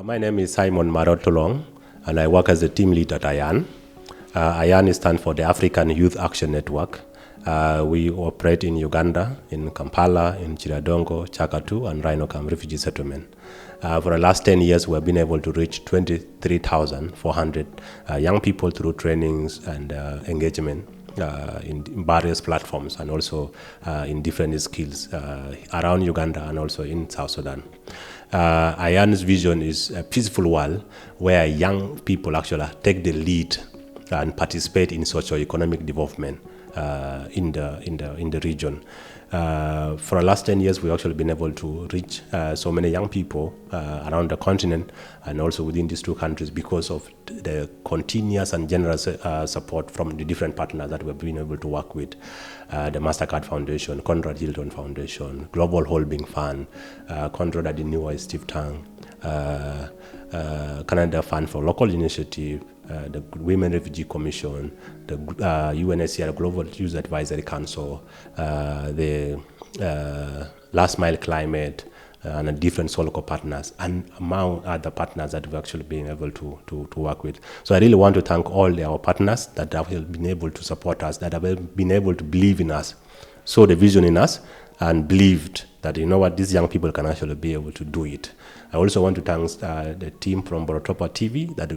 My name is Simon Marotolong, and I work as a team lead at Ayan. Ayan stands for the African Youth Action Network. We operate in Uganda, in Kampala, in Chiradongo, Chakatu, and Rhinocam refugee settlement. For the last 10 years, we have been able to reach 23,400 young people through trainings and engagement in various platforms, and also in different skills around Uganda and also in South Sudan. Ayan's vision is a peaceful world where young people actually take the lead and participate in socio-economic development in the region. For the last 10 years, we've actually been able to reach so many young people around the continent and also within these two countries because of the continuous and generous support from the different partners that we've been able to work with. The MasterCard Foundation, Conrad Hilton Foundation, Global Holding Fund, Conrad Adeniwa Steve Tang, Canada Fund for Local Initiative, the Women Refugee Commission, the UNHCR Global Youth Advisory Council, the Last Mile Climate, and different local partners, and among other partners that we've actually been able to work with. So I really want to thank all our partners that have been able to support us, that have been able to believe in us, saw the vision in us, and believed that, you know what, these young people can actually be able to do it. I also want to thank the team from Borotopa TV that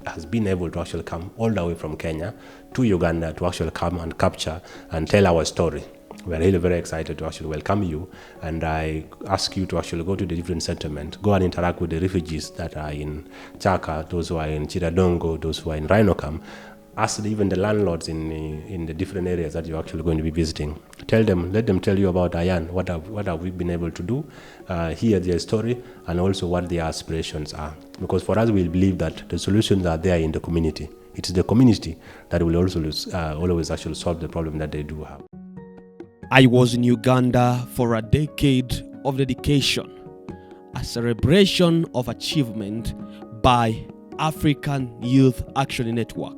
has been able to actually come all the way from Kenya to Uganda to actually come and capture and tell our story. We're really very excited to actually welcome you, and I ask you to actually go to the different settlements, go and interact with the refugees that are in Chaka, those who are in Chiradongo, those who are in Rhinocam. Ask even the landlords in the different areas that you're actually going to be visiting. Tell them, let them tell you about Ayan, what have we been able to do, hear their story, and also what their aspirations are. Because for us, we believe that the solutions are there in the community. It is the community that will also always actually solve the problem that they do have. I was in Uganda for a decade of dedication, a celebration of achievement by African Youth Action Network.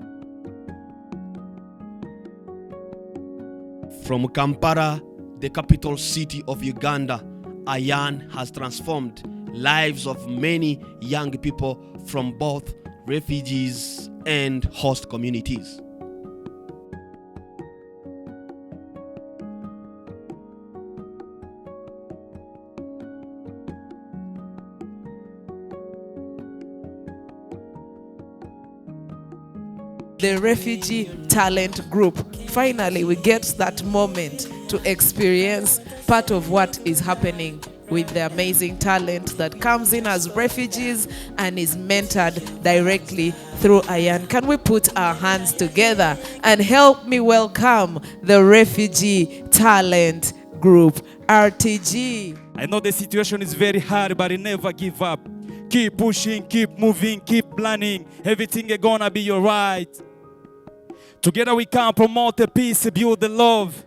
From Kampala, the capital city of Uganda, Ayan has transformed lives of many young people from both refugees and host communities. The Refugee Talent Group. Finally, we get that moment to experience part of what is happening with the amazing talent that comes in as refugees and is mentored directly through Ayan. Can we put our hands together and help me welcome the Refugee Talent Group, RTG. I know the situation is very hard, but never give up. Keep pushing, keep moving, keep planning. Everything is gonna be alright. Together we can promote the peace, build the love.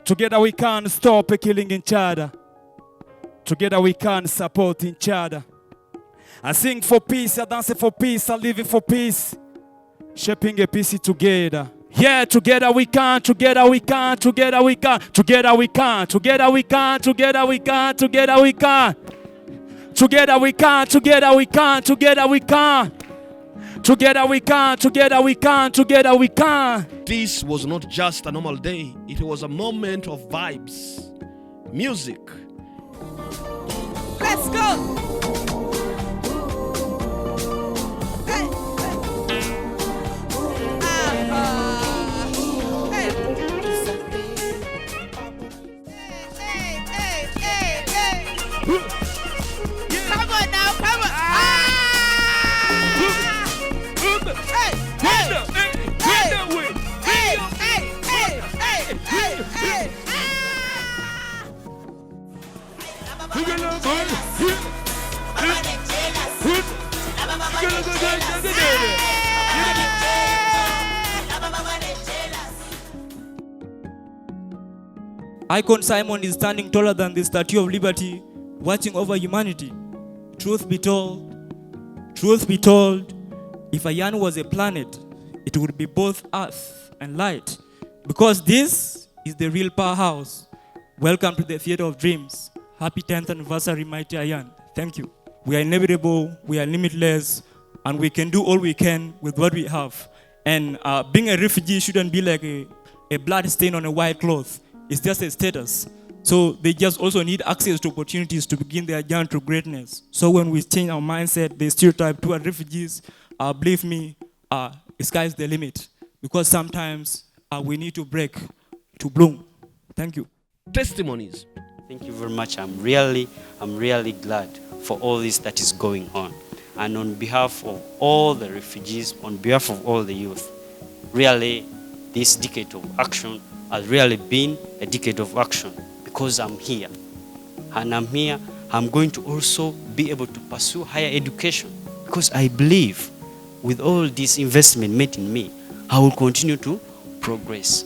Together we can stop killing each other. Together we can support each other. I sing for peace, I dance for peace, I live for peace. Shaping a peace together. Yeah, together we can, together we can, together we can, together we can, together we can, together we can, together we can. Together we can, together we can, together we can. Together we can, together we can, together we can. This was not just a normal day, it was a moment of vibes, music. Let's go! Hey, Come on now, come on! Icon Simon is standing taller than the Statue of Liberty, watching over humanity. Truth be told, if Ayan was a planet, it would be both earth and light, because this is the real powerhouse. Welcome to the Theater of Dreams. Happy 10th anniversary, Mighty Ayan. Thank you. We are inevitable, we are limitless, and we can do all we can with what we have. And being a refugee shouldn't be like a blood stain on a white cloth. It's just a status. So they just also need access to opportunities to begin their journey to greatness. So when we change our mindset, the stereotype toward refugees, believe me, sky's the limit. Because sometimes we need to break to bloom. Thank you. Testimonies. Thank you very much. I'm really glad for all this that is going on. And on behalf of all the refugees, on behalf of all the youth, really this decade of action has really been a decade of action because I'm here. And I'm here, I'm going to also be able to pursue higher education because I believe with all this investment made in me, I will continue to progress.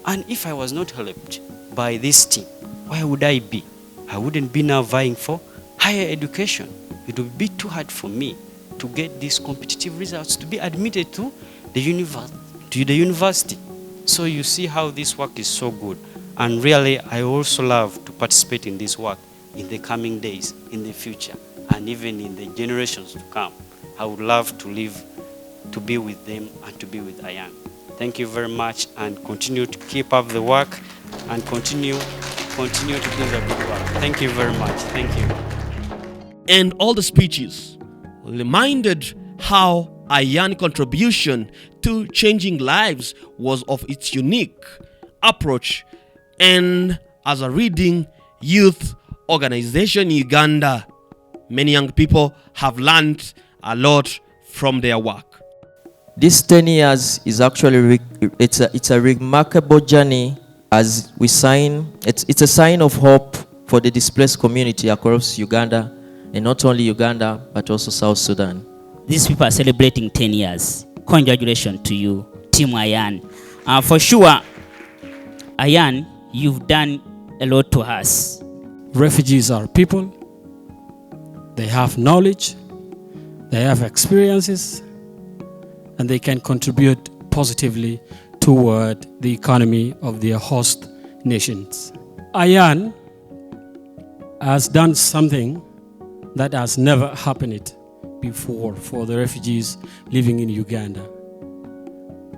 And if I was not helped by this team, where would I be? I wouldn't be now vying for higher education. It would be too hard for me to get these competitive results to be admitted to the university. So you see how this work is so good. And really, I also love to participate in this work in the coming days, in the future, and even in the generations to come. I would love to live, to be with them and to be with Ayan. Thank you very much, and continue to keep up the work and continue to do the good work. Thank you very much. Thank you. And all the speeches reminded how Ayan's contribution to changing lives was of its unique approach. And as a reading youth organization in Uganda, many young people have learned a lot from their work. This 10 years is actually it's a remarkable journey as we sign. It's a sign of hope for the displaced community across Uganda, and not only Uganda but also South Sudan. These people are celebrating 10 years. Congratulations to you, Team Ayan. For sure, Ayan, you've done a lot to us. Refugees are people. They have knowledge, they have experiences, and they can contribute positively toward the economy of their host nations. Ayan has done something that has never happened before for the refugees living in Uganda.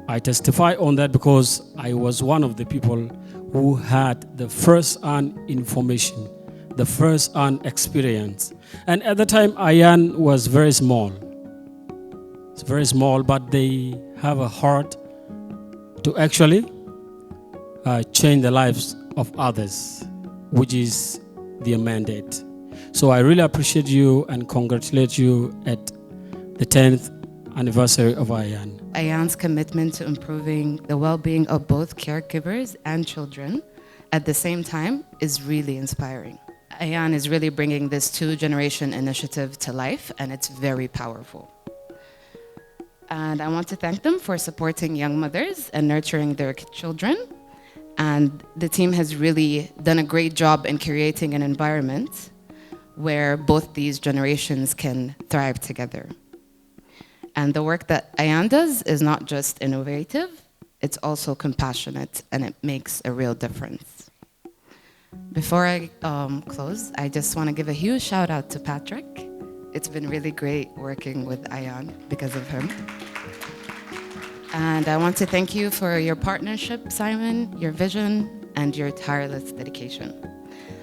I testify on that because I was one of the people who had the first-hand information, the first-hand experience. And at the time, Ayan was very small. It's very small, but they have a heart to actually change the lives of others, which is their mandate. So I really appreciate you and congratulate you at the 10th anniversary of Ayan. Ayan's commitment to improving the well-being of both caregivers and children at the same time is really inspiring. Ayan is really bringing this two-generation initiative to life, and it's very powerful. And I want to thank them for supporting young mothers and nurturing their children. And the team has really done a great job in creating an environment where both these generations can thrive together. And the work that Ayan does is not just innovative, it's also compassionate, and it makes a real difference. Before I close, I just want to give a huge shout out to Patrick. It's been really great working with Ayan because of him. And I want to thank you for your partnership, Simon, your vision, and your tireless dedication.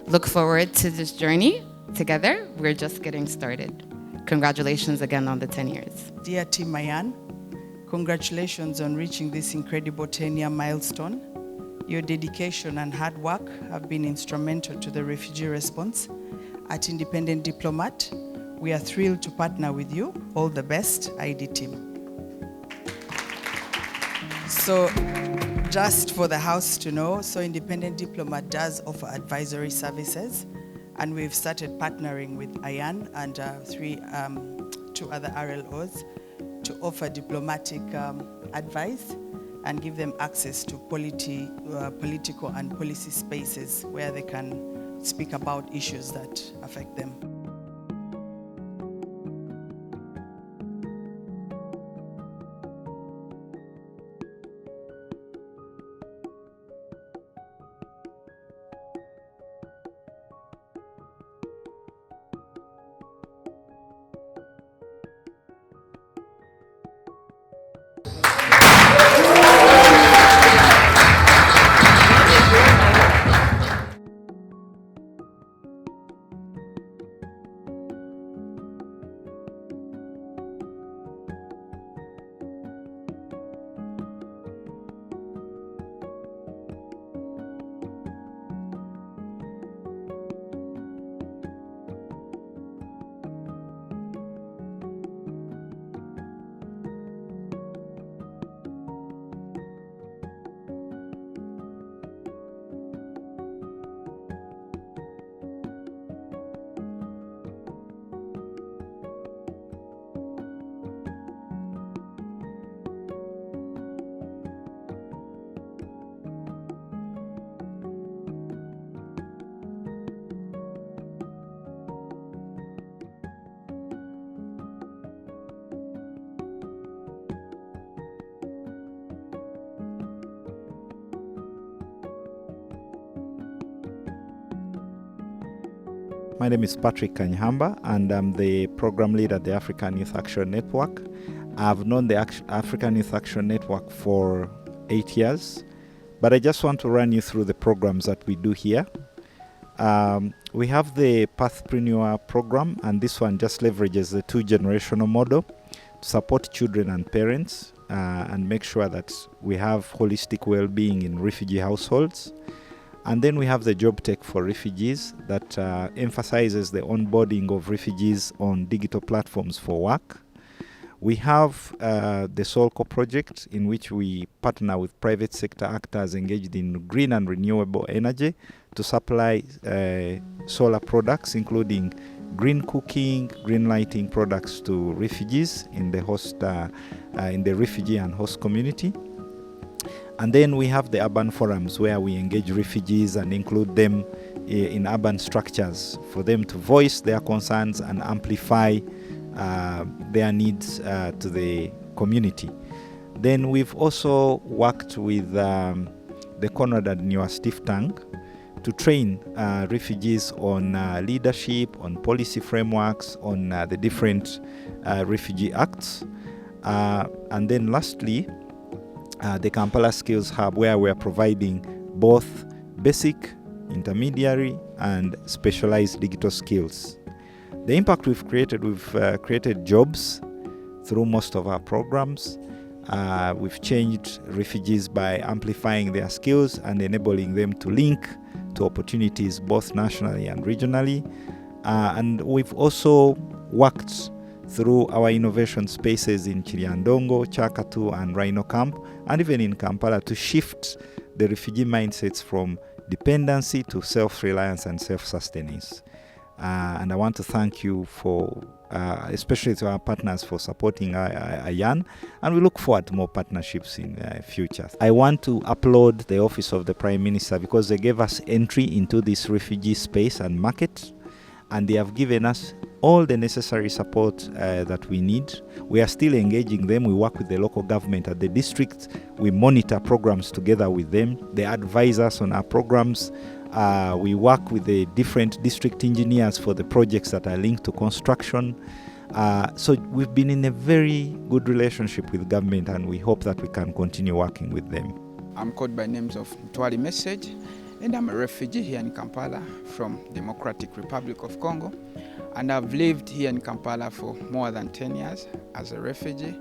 Look forward to this journey together. We're just getting started. Congratulations again on the 10 years. Dear Team Ayan, congratulations on reaching this incredible 10-year milestone. Your dedication and hard work have been instrumental to the refugee response. At Independent Diplomat, we are thrilled to partner with you. All the best, ID team. So, just for the house to know, so Independent Diplomat does offer advisory services, and we've started partnering with Ayan and two other RLOs to offer diplomatic advice and give them access to political and policy spaces where they can speak about issues that affect them. My name is Patrick Kanyhamba, and I'm the program lead at the African Youth Action Network. I've known the African Youth Action Network for 8 years, but I just want to run you through the programs that we do here. We have the Pathpreneur program, and this one just leverages the 2-generational model to support children and parents and make sure that we have holistic well-being in refugee households. And then we have the Job Tech for Refugees that emphasizes the onboarding of refugees on digital platforms for work. We have the Solco project, in which we partner with private sector actors engaged in green and renewable energy to supply solar products, including green cooking, green lighting products to refugees in the refugee and host community. And then we have the urban forums, where we engage refugees and include them in urban structures for them to voice their concerns and amplify their needs to the community. Then we've also worked with the Conrad and Newer Stiftang to train refugees on leadership, on policy frameworks, on the different refugee acts. And then lastly, the Kampala Skills Hub, where we are providing both basic, intermediary, and specialized digital skills. The impact we've created jobs through most of our programs. We've changed refugees by amplifying their skills and enabling them to link to opportunities both nationally and regionally. And we've also worked through our innovation spaces in Chiliandongo, Chakatu, and Rhino Camp, and even in Kampala, to shift the refugee mindsets from dependency to self-reliance and self-sustenance. And I want to thank you for, especially to our partners, for supporting Ayan, and we look forward to more partnerships in the future. I want to applaud the Office of the Prime Minister, because they gave us entry into this refugee space and market, and they have given us all the necessary support that we need. We are still engaging them. We work with the local government at the district. We monitor programs together with them. They advise us on our programs. We work with the different district engineers for the projects that are linked to construction. So we've been in a very good relationship with government, and we hope that we can continue working with them. I'm called by names of Mtwali Message, and I'm a refugee here in Kampala from Democratic Republic of Congo. And I've lived here in Kampala for more than 10 years as a refugee.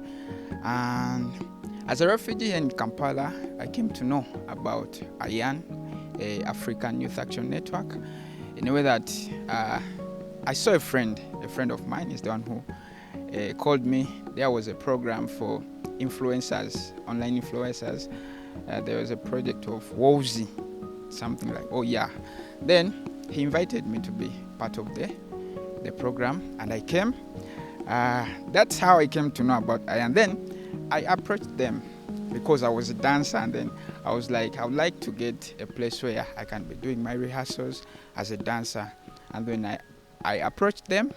And as a refugee here in Kampala, I came to know about Ayan, a African Youth Action Network, in a way that I saw a friend of mine is the one who called me. There was a program for influencers, online influencers. There was a project of Wozi, something like, oh yeah. Then he invited me to be part of the program, and I came. That's how I came to know about Ayan. Then I approached them because I was a dancer, and then I was like, I would like to get a place where I can be doing my rehearsals as a dancer. And when I approached them,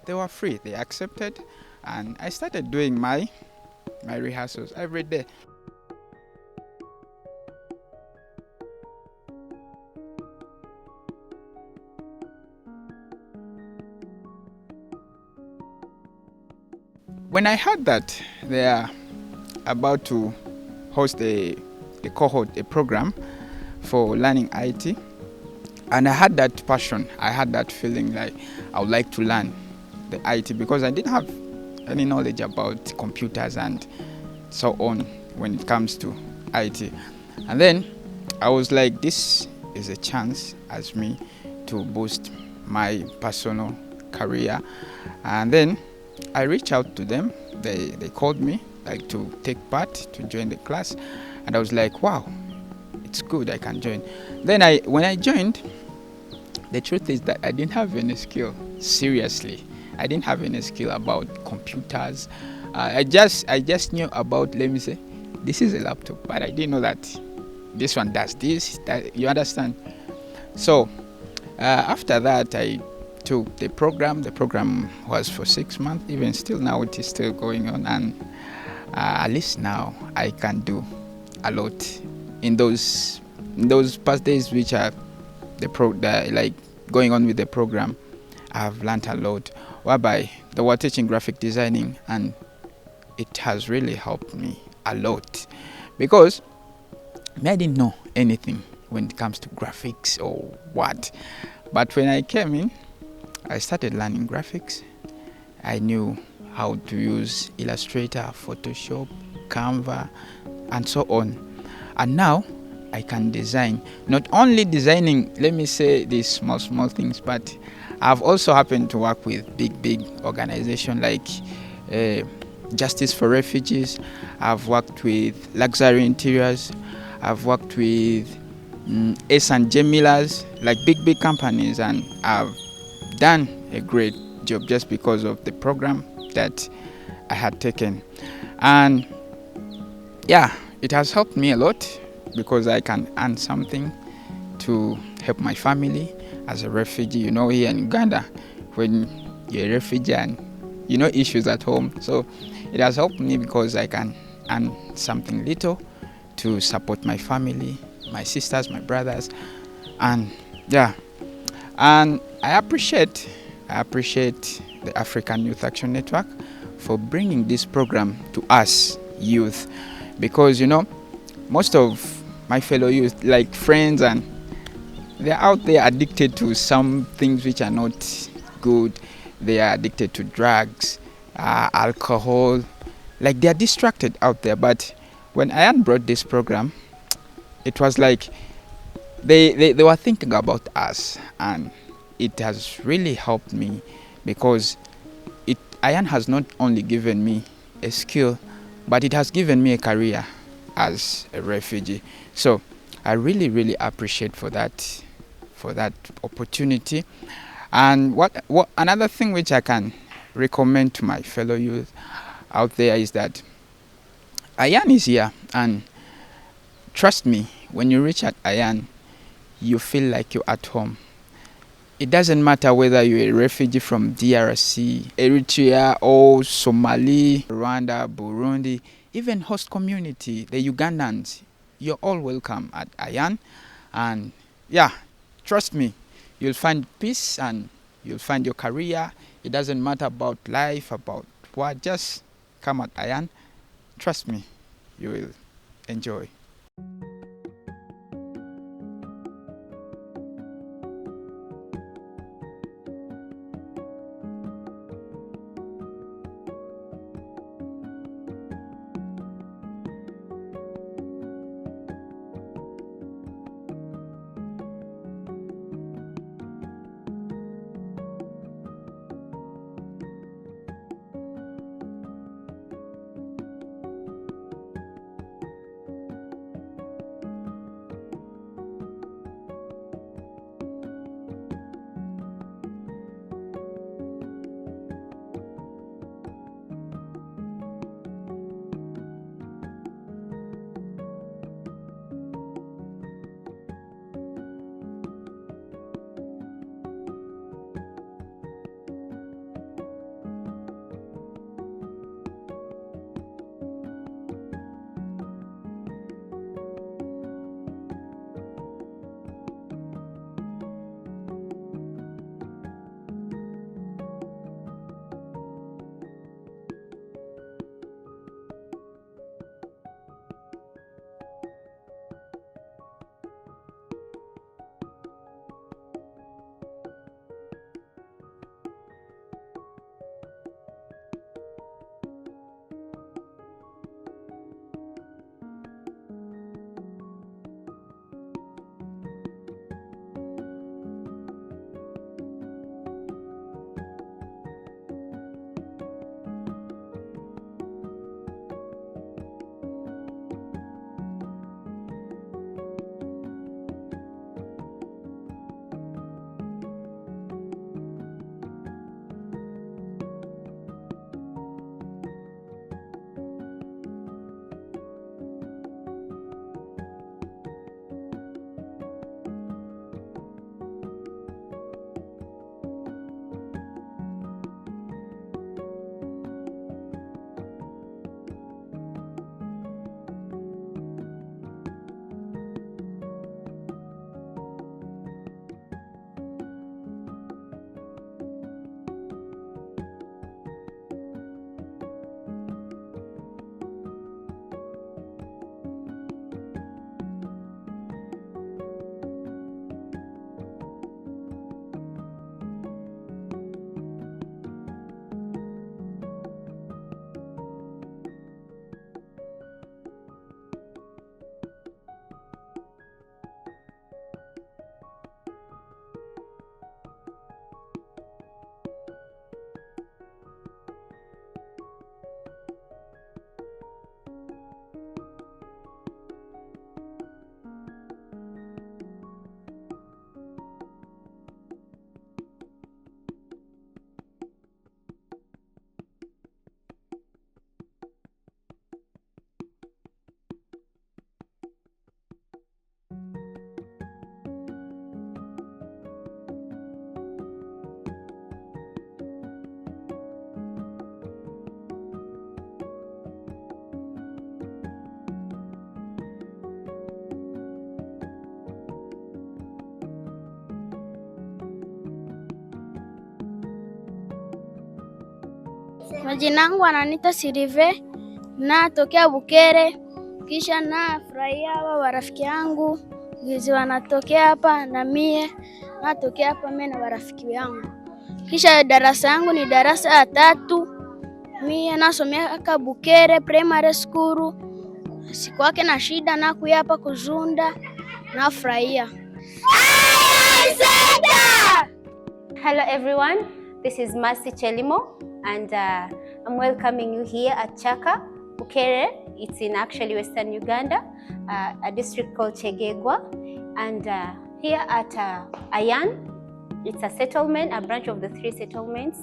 they were free, they accepted, and I started doing my rehearsals every day. When I heard that they are about to host a program for learning IT, and I had that passion, I had that feeling like I would like to learn the IT, because I didn't have any knowledge about computers and so on when it comes to IT. And then I was like, this is a chance as me to boost my personal career. And then I reached out to them. They called me like to take part, to join the class, and I was like, wow, it's good, I can join. Then when I joined, the truth is that I didn't have any skill. Seriously, I didn't have any skill about computers. I just knew about, let me say, this is a laptop, but I didn't know that this one does this, that, you understand? So after that, I took the program. The program was for 6 months. Even still now, it is still going on, and at least now I can do a lot in those past days which are like going on with the program. I've learned a lot, whereby they were teaching graphic designing, and it has really helped me a lot, because I didn't know anything when it comes to graphics or what. But when I came in, I started learning graphics. I knew how to use Illustrator, Photoshop, Canva, and so on. And now I can design. Not only designing, let me say these small things, but I've also happened to work with big organizations like Justice for Refugees. I've worked with Luxury Interiors. I've worked with S and J Millers, like big companies, and I've done a great job just because of the program that I had taken. And yeah, it has helped me a lot, because I can earn something to help my family as a refugee. You know, here in Uganda, when you're a refugee and you know issues at home, so it has helped me because I can earn something little to support my family, my sisters, my brothers, and yeah. And I appreciate the African Youth Action Network for bringing this program to us youth, because you know, most of my fellow youth, like friends, and they're out there addicted to some things which are not good. They are addicted to drugs, alcohol, like they're distracted out there. But when Ayan brought this program, it was like they were thinking about us, and it has really helped me, because Ayan has not only given me a skill, but it has given me a career as a refugee. So I really appreciate for that opportunity. And what another thing which I can recommend to my fellow youth out there is that Ayan is here, and trust me, when you reach at Ayan, you feel like you're at home. It doesn't matter whether you're a refugee from DRC, Eritrea, or Somali, Rwanda, Burundi, even host community, the Ugandans, you're all welcome at Ayan. And yeah, trust me, you'll find peace and you'll find your career. It doesn't matter about life, about what, just come at Ayan. Trust me, you will enjoy. Majina yangu ananiita Sirive, natokea Bukere, kisha nafurahia hawa rafiki yangu gizi wanatokea hapa na mie natokea hapa mimi na marafiki yangu. Kisha darasa yangu ni darasa ya 3. Mie nasomea aka Bukere Primary School. Siku yake na shida na kuya hapa kuzunda nafurahia. Hello everyone, this is Mercy Chelimo and I'm welcoming you here at Chaka, Bukere. It's in actually Western Uganda, a district called Chegegwa. And here at Ayan, it's a settlement, a branch of the 3 settlements.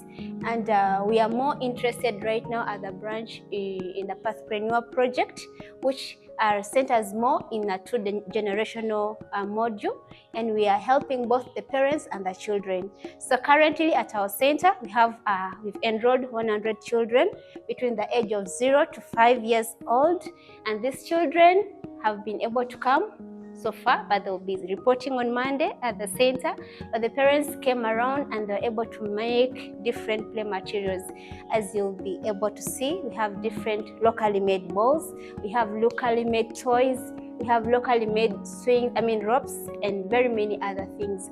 And we are more interested right now at the branch in the Pathpreneur project, which centers more in a 2-generational module. And we are helping both the parents and the children. So currently at our center, we've enrolled 100 children between the age of 0 to 5 years old. And these children have been able to come so far, but they'll be reporting on Monday at the center. But the parents came around and they're able to make different play materials. As you'll be able to see, we have different locally made balls, we have locally made toys, we have locally made ropes, and very many other things.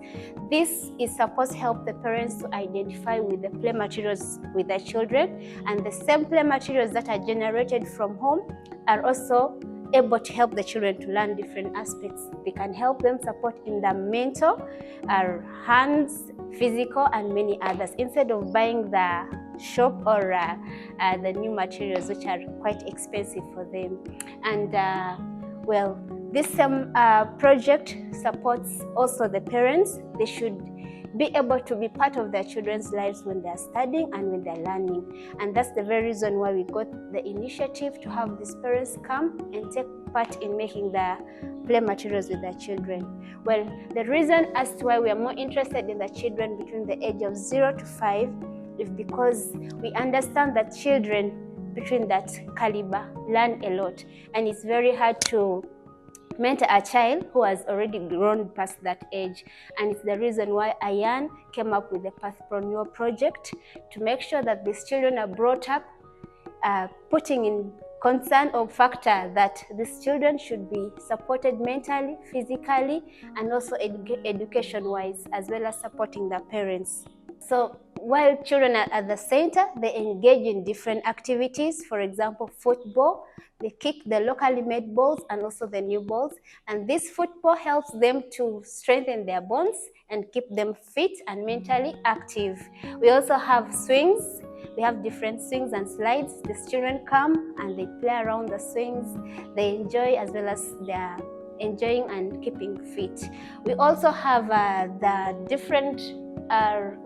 This is supposed to help the parents to identify with the play materials with their children, and the same play materials that are generated from home are also able to help the children to learn different aspects. They can help them support in the mental, hands, physical, and many others, instead of buying the shop or the new materials, which are quite expensive for them. And well, this project supports also the parents. They should be able to be part of their children's lives when they are studying and when they're learning. And that's the very reason why we got the initiative to have these parents come and take part in making the play materials with their children. Well, the reason as to why we are more interested in the children between the age of 0 to 5 is because we understand that children between that caliber learn a lot, and it's very hard to mentor a child who has already grown past that age. And it's the reason why Ayan came up with the Pathpreneur project, to make sure that these children are brought up putting in concern or factor that these children should be supported mentally, physically, and also education-wise, as well as supporting their parents. So while children are at the center, they engage in different activities. For example, football. They kick the locally made balls and also the new balls. And this football helps them to strengthen their bones and keep them fit and mentally active. We also have swings. We have different swings and slides. The children come and they play around the swings. They enjoy, as well as they're enjoying and keeping fit. We also have the different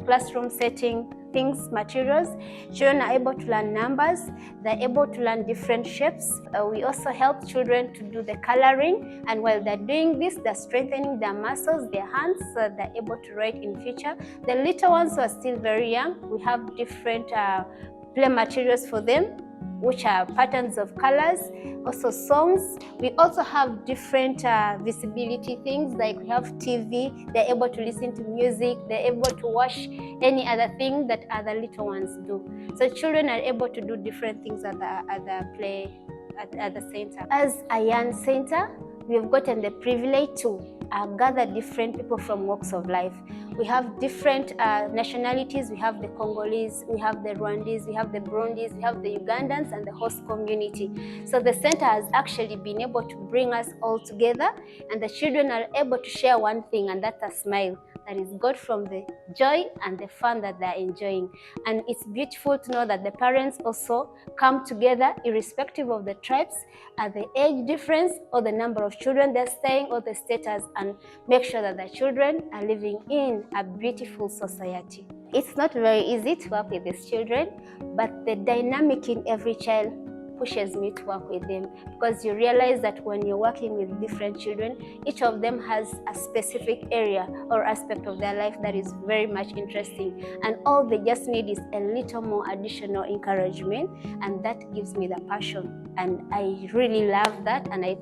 classroom setting things, materials. Children are able to learn numbers. They're able to learn different shapes. We also help children to do the coloring, and while they're doing this, they're strengthening their muscles, their hands, so they're able to write in future. The little ones who are still very young, we have different play materials for them, which are patterns of colors, also songs. We also have different visibility things, like we have TV. They're able to listen to music. They're able to watch any other thing that other little ones do. So children are able to do different things at the center. As Ayan Center, we've gotten the privilege to gather different people from walks of life. We have different nationalities. We have the Congolese, we have the Rwandese, we have the Burundis, we have the Ugandans, and the host community. So the center has actually been able to bring us all together, and the children are able to share one thing, and that's a smile that is got from the joy and the fun that they're enjoying. And it's beautiful to know that the parents also come together, irrespective of the tribes, the age difference, or the number of children they're staying, or the status, and make sure that the children are living in a beautiful society. It's not very easy to work with these children, but the dynamic in every child pushes me to work with them, because you realize that when you're working with different children, each of them has a specific area or aspect of their life that is very much interesting, and all they just need is a little more additional encouragement, and that gives me the passion. And I really love that, and I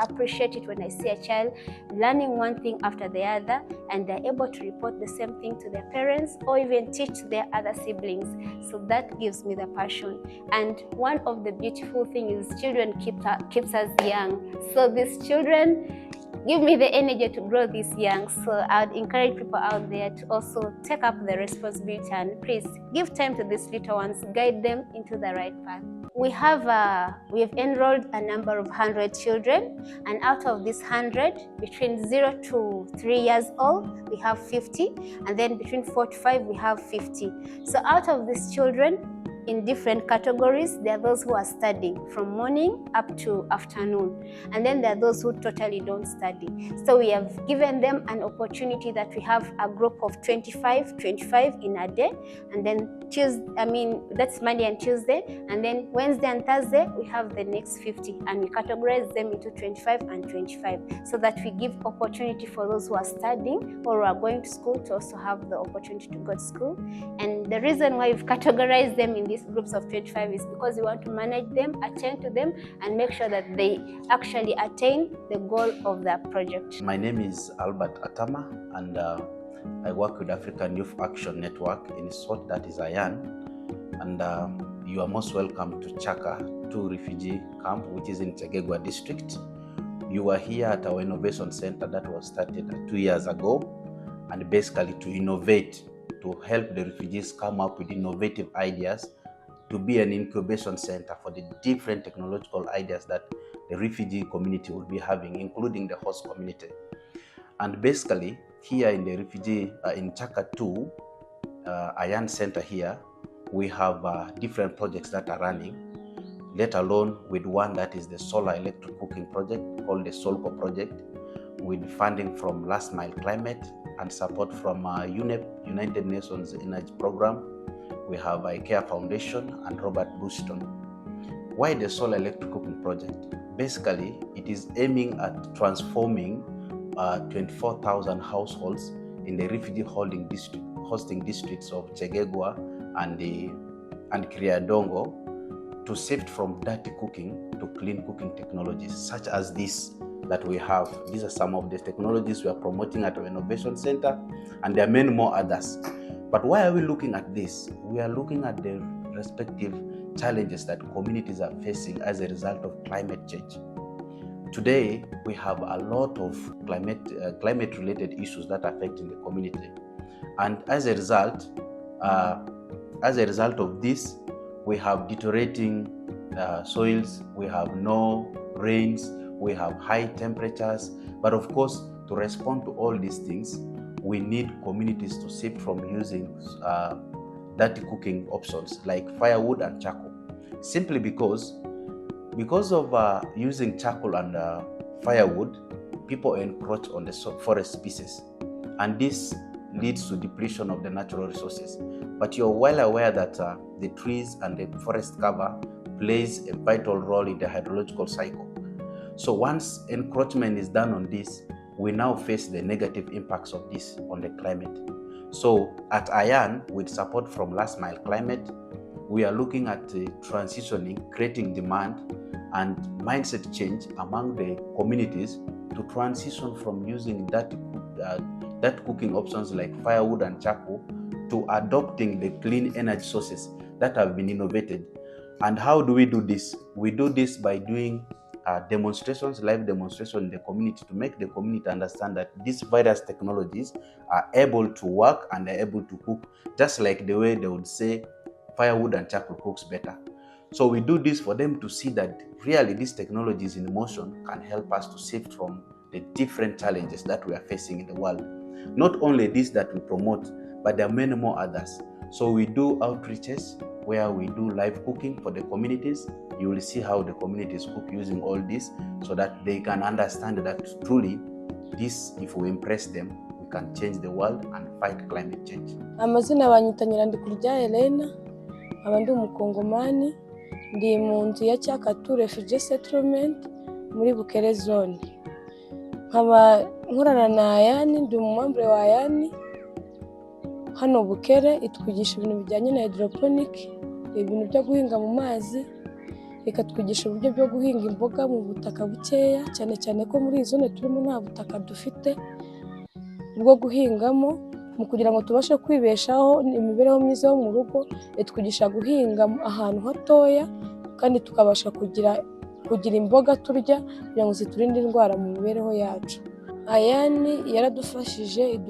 appreciate it when I see a child learning one thing after the other, and they're able to report the same thing to their parents or even teach their other siblings. So that gives me the passion. And one of the beautiful things is children keeps us young. So these children give me the energy to grow this young. So I'd encourage people out there to also take up the responsibility and please give time to these little ones, guide them into the right path. We have enrolled a number of 100 children, and out of these 100, between 0 to 3 years old, we have 50, and then between 4 to 5, we have 50. So out of these children, in different categories, there are those who are studying from morning up to afternoon, and then there are those who totally don't study. So we have given them an opportunity that we have a group of 25 in a day, and then that's Monday and Tuesday, and then Wednesday and Thursday we have the next 50, and we categorize them into 25 and 25, so that we give opportunity for those who are studying or who are going to school to also have the opportunity to go to school. And the reason why we've categorized them in these groups of 25 is because we want to manage them, attend to them, and make sure that they actually attain the goal of their project. My name is Albert Atama, and I work with African Youth Action Network, in short that is Ayan, and you are most welcome to Chaka 2 refugee camp, which is in Chegegwa district. You are here at our innovation center that was started 2 years ago, and basically to innovate, to help the refugees come up with innovative ideas, to be an incubation center for the different technological ideas that the refugee community will be having, including the host community. And basically, here in the refugee, in Chaka 2, Ayan Center here, we have different projects that are running, let alone with one that is the solar electric cooking project called the Solco project, with funding from Last Mile Climate and support from UNEP, United Nations Energy Program. We have IKEA Foundation and Robert Bushton. Why the solar electric cooking project? Basically, it is aiming at transforming 24,000 households in the refugee hosting districts of Chegegwa and Kriadongo to shift from dirty cooking to clean cooking technologies such as this that we have. These are some of the technologies we are promoting at our Innovation Center, and there are many more others. But why are we looking at this? We are looking at the respective challenges that communities are facing as a result of climate change. Today, we have a lot of climate-related issues that are affecting the community. And as a result of this, we have deteriorating soils, we have no rains, we have high temperatures. But of course, to respond to all these things, we need communities to shift from using dirty cooking options like firewood and charcoal. Simply because of using charcoal and firewood, people encroach on the forest species, and this leads to depletion of the natural resources. But you're well aware that the trees and the forest cover plays a vital role in the hydrological cycle. So once encroachment is done on this, we now face the negative impacts of this on the climate. So at Ayan, with support from Last Mile Climate, we are looking at transitioning, creating demand and mindset change among the communities to transition from using that cooking options like firewood and charcoal to adopting the clean energy sources that have been innovated. And how do we do this? We do this by doing demonstrations, live demonstrations in the community to make the community understand that these various technologies are able to work and are able to cook, just like the way they would say firewood and charcoal cooks better. So we do this for them to see that really these technologies in motion can help us to shift from the different challenges that we are facing in the world. Not only this that we promote, but there are many more others. So we do outreaches where we do live cooking for the communities. You will see how the communities cook using all this so that they can understand that truly this, if we impress them, we can change the world and fight climate change. Amazina banyita Nyirandikurya Elena, abandi umukongomani, ndi mu nzu ya Cyakatu refugee settlement muri Bukere zone. Nkaba nkorana na Ayan, ndi umumambure wa Ayan hano Bukere. Itwigisha ibintu bijyanye na hydroponic, ibintu byo guhinga mu mazi, ikatwigisha uburyo byo guhinga imboga mu butaka bukeya, cyane cyane ko muri zone turimo nta butaka dufite bwo guhingamo. Mu kugira ngo tubashe kwibeshaho imibereho myiza yo mu rugo, itwigisha guhinga ahantu hatoya kandi tukabasha kugira imboga turya kugira ngo ziturinde indwara mu mibereho yacu. Ayan yaradufashije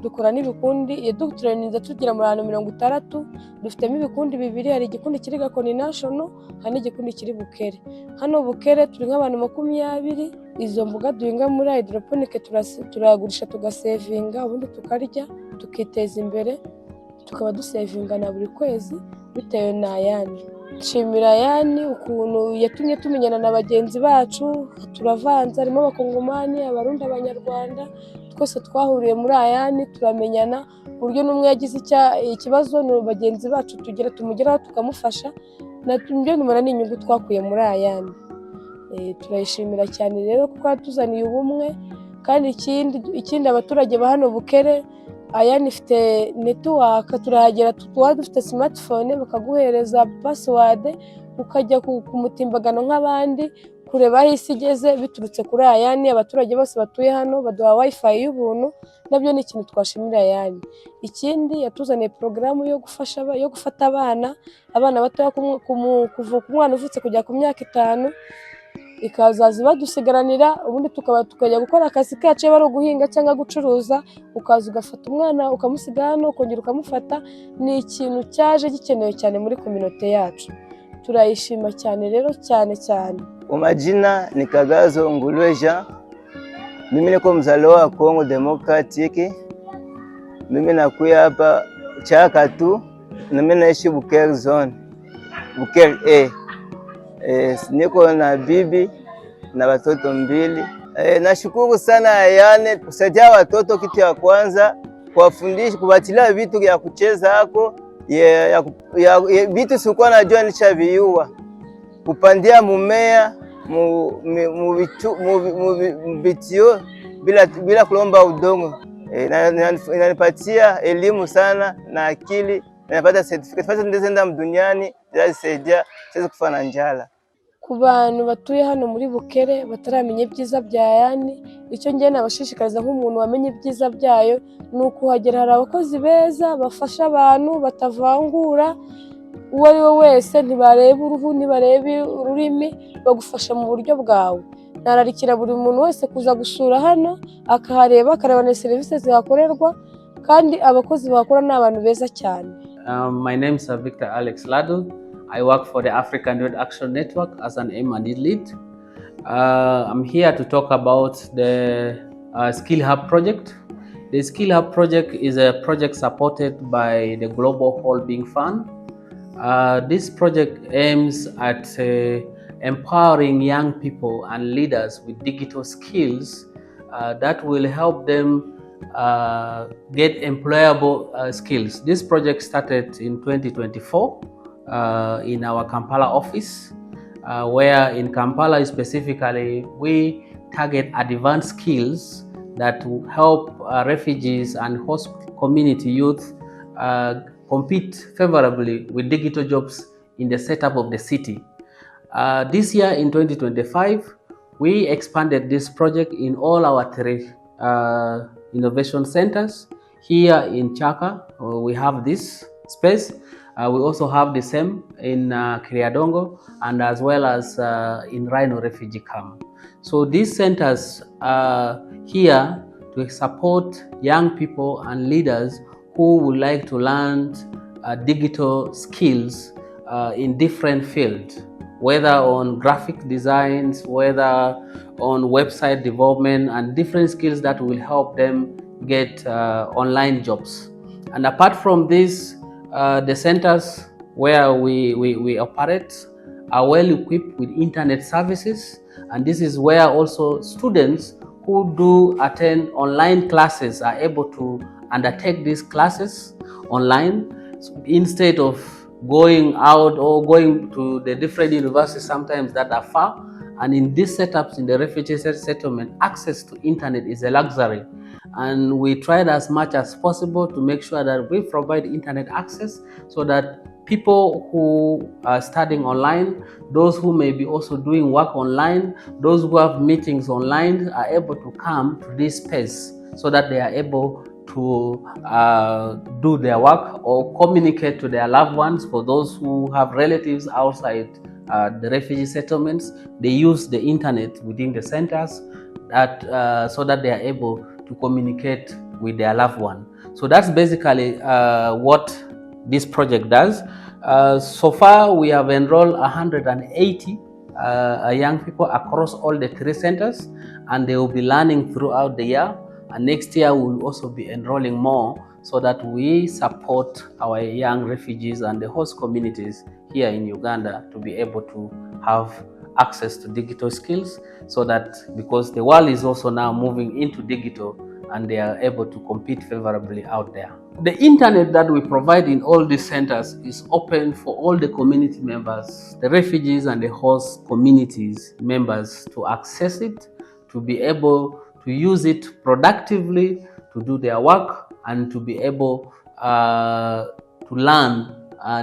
dukora n'ibikundi, yadutraininze tugira muri 60. Dufitemo ibikundi bibiri, hari igikundi kiri Gakoni National, hari n'igikundi kiri Bukere. Hano Bukere turi nk'abantu 20. Izo mboga duhinga muri hydroponic turagurisha tugasevinga, ubundi tukarya tukiteza imbere, tukaba dusevinga na buri kwezi bitewe na Ayan. Nshimira Ayan ukuntu yatumye tumenyana na bagenzi bacu, turavanze, harimo abakongomani, abarundi, abanyarwanda, twese twahuriye muri Ayan turamenyana, buryo n'umwe yagize ikibazo no bagenzi bacu tumugeraho tukamufasha, nabyo numara n'inyungu twakuye muri Ayan. Turayishimira cyane rero kuko yatuzaniye ubumwe, kandi ikindi abaturage ba hano Bukere, Ayan ifite network, turahagera tuba dufite smartphone, bakaguhereza password ukajya ku mutimbagano nk'abandi kureba aho isi igeze biturutse kuri Ayan. Abaturage bose batuye hano baduha wifi y'ubuntu, nabyo ni ikintu twashimira Ayan. Ikindi yatuzaniye porogaramu yo gufata abana batoya kuva ku mwana uvutse kujya ku myaka 5, ikazaza badusigaranira, ubundi tukajya gukora akazi kacu bari guhinga cyangwa gucuruza, ukaza ugafata umwana ukamusiga hano ukongera ukamufata. Ni ikintu cyaje gikenewe cyane muri community yacu, turayishima cyane rero cyane cyane. Umajina ni Kagazo Ngulweja, mimi niko mzaliwa wa Kongo Democratic. Mimi nakuya hapa Cyakatu, na mimi naishi Bukere zone, Bukere A. Niko na bibi na watoto 2. Nashukuru sana Ayan kusaidia watoto, kitu ya kwanza kuwafundisha, kubatilia vitu vya kucheza hako, vitu sikuwa najua nishaviyua, kupandia mumea mubitio bila kulomba udongo. Inanipatia elimu sana na akili, napata certificate fasa ndezenda mduniani, zisaidia siwezi kufa na njala. Ku bantu batuye hano muri Bukere bataramenya ibyiza bya Ayan, icyo ngiye nabashishikariza nk'umuntu wamenye ibyiza byayo, ni ukuhagera. Hari abakozi beza bafasha abantu, batavangura uwo ari we wese, ntibareba uruhu, ntibareba ururimi, bagufasha mu buryo bwawe. Nararikira buri muntu wese kuza gusura hano akahareba, akareba na serivisi zihakorerwa, kandi abakozi bahakora ni abantu beza cyane. My name is Victor Alex Lado. I work for the African Youth Action Network as an M&E lead. I'm here to talk about the Skill Hub project. The Skill Hub project is a project supported by the Global Wellbeing Fund. This project aims at empowering young people and leaders with digital skills that will help them get employable skills. This project started in 2024 in our Kampala office, where in Kampala specifically we target advanced skills that will help refugees and host community youth compete favorably with digital jobs in the setup of the city. This year in 2025, we expanded this project in all our 3 innovation centers. Here in Chaka, we have this space. We also have the same in Kriadongo and as well as in Rhino refugee camp. So these centers are here to support young people and leaders who would like to learn digital skills in different fields, whether on graphic designs, whether on website development, and different skills that will help them get online jobs. And apart from this, the centers where we operate are well equipped with internet services, and this is where also students who do attend online classes are able to undertake these classes online instead of going out or going to the different universities sometimes that are far. And in these setups in the refugee settlement, access to internet is a luxury. And we tried as much as possible to make sure that we provide internet access so that people who are studying online, those who may be also doing work online, those who have meetings online are able to come to this space so that they are able to do their work or communicate to their loved ones. For those who have relatives outside the refugee settlements, they use the internet within the centers so that they are able to communicate with their loved one. So that's basically what this project does. So far, we have enrolled 180 young people across all the 3 centers, and they will be learning throughout the year. And next year, we will also be enrolling more so that we support our young refugees and the host communities here in Uganda to be able to have access to digital skills, so that because the world is also now moving into digital and they are able to compete favorably out there. The internet that we provide in all these centers is open for all the community members, the refugees and the host communities members to access it, to be able to use it productively, to do their work, and to be able to learn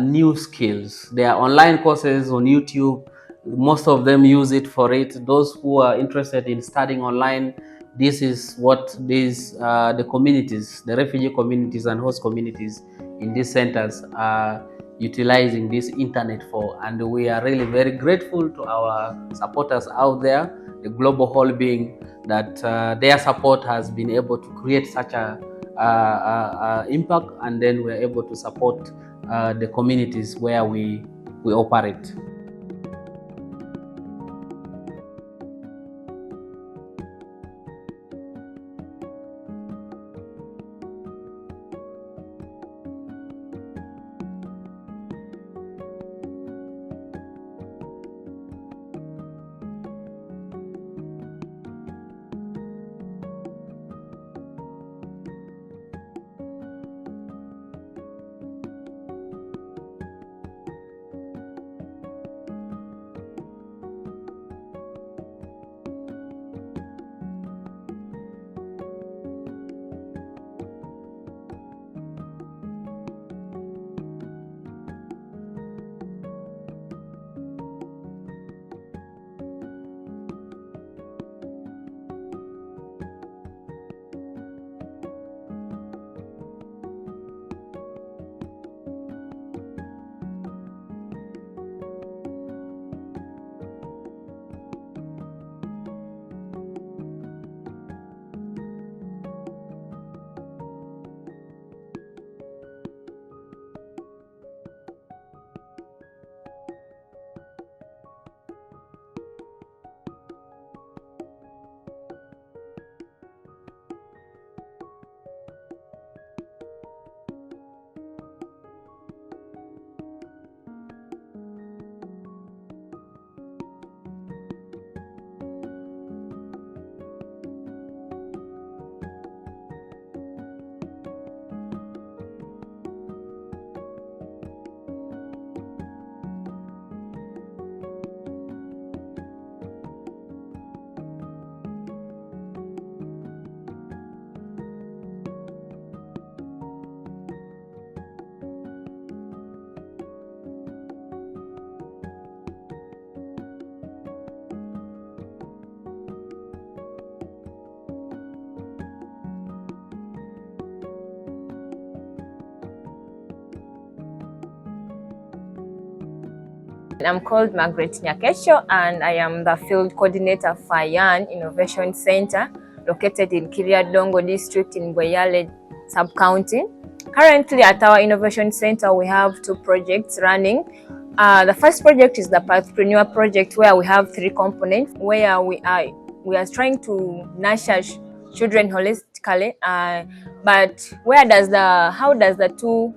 new skills. There are online courses on YouTube. Most of them use it for it. Those who are interested in studying online, this is what the communities, the refugee communities and host communities in these centers are utilizing this internet for. And we are really very grateful to our supporters out there, the global whole being, that their support has been able to create such a impact, and then we're able to support the communities where we operate. I'm called Margaret Nyakesho, and I am the field coordinator for Ayan Innovation Center, located in Kiriadongo district in Bweyale sub-county. Currently at our Innovation Center, we have 2 projects running. The first project is the Pathpreneur project, where we have 3 components, where we are trying to nurture children holistically. But how does the 2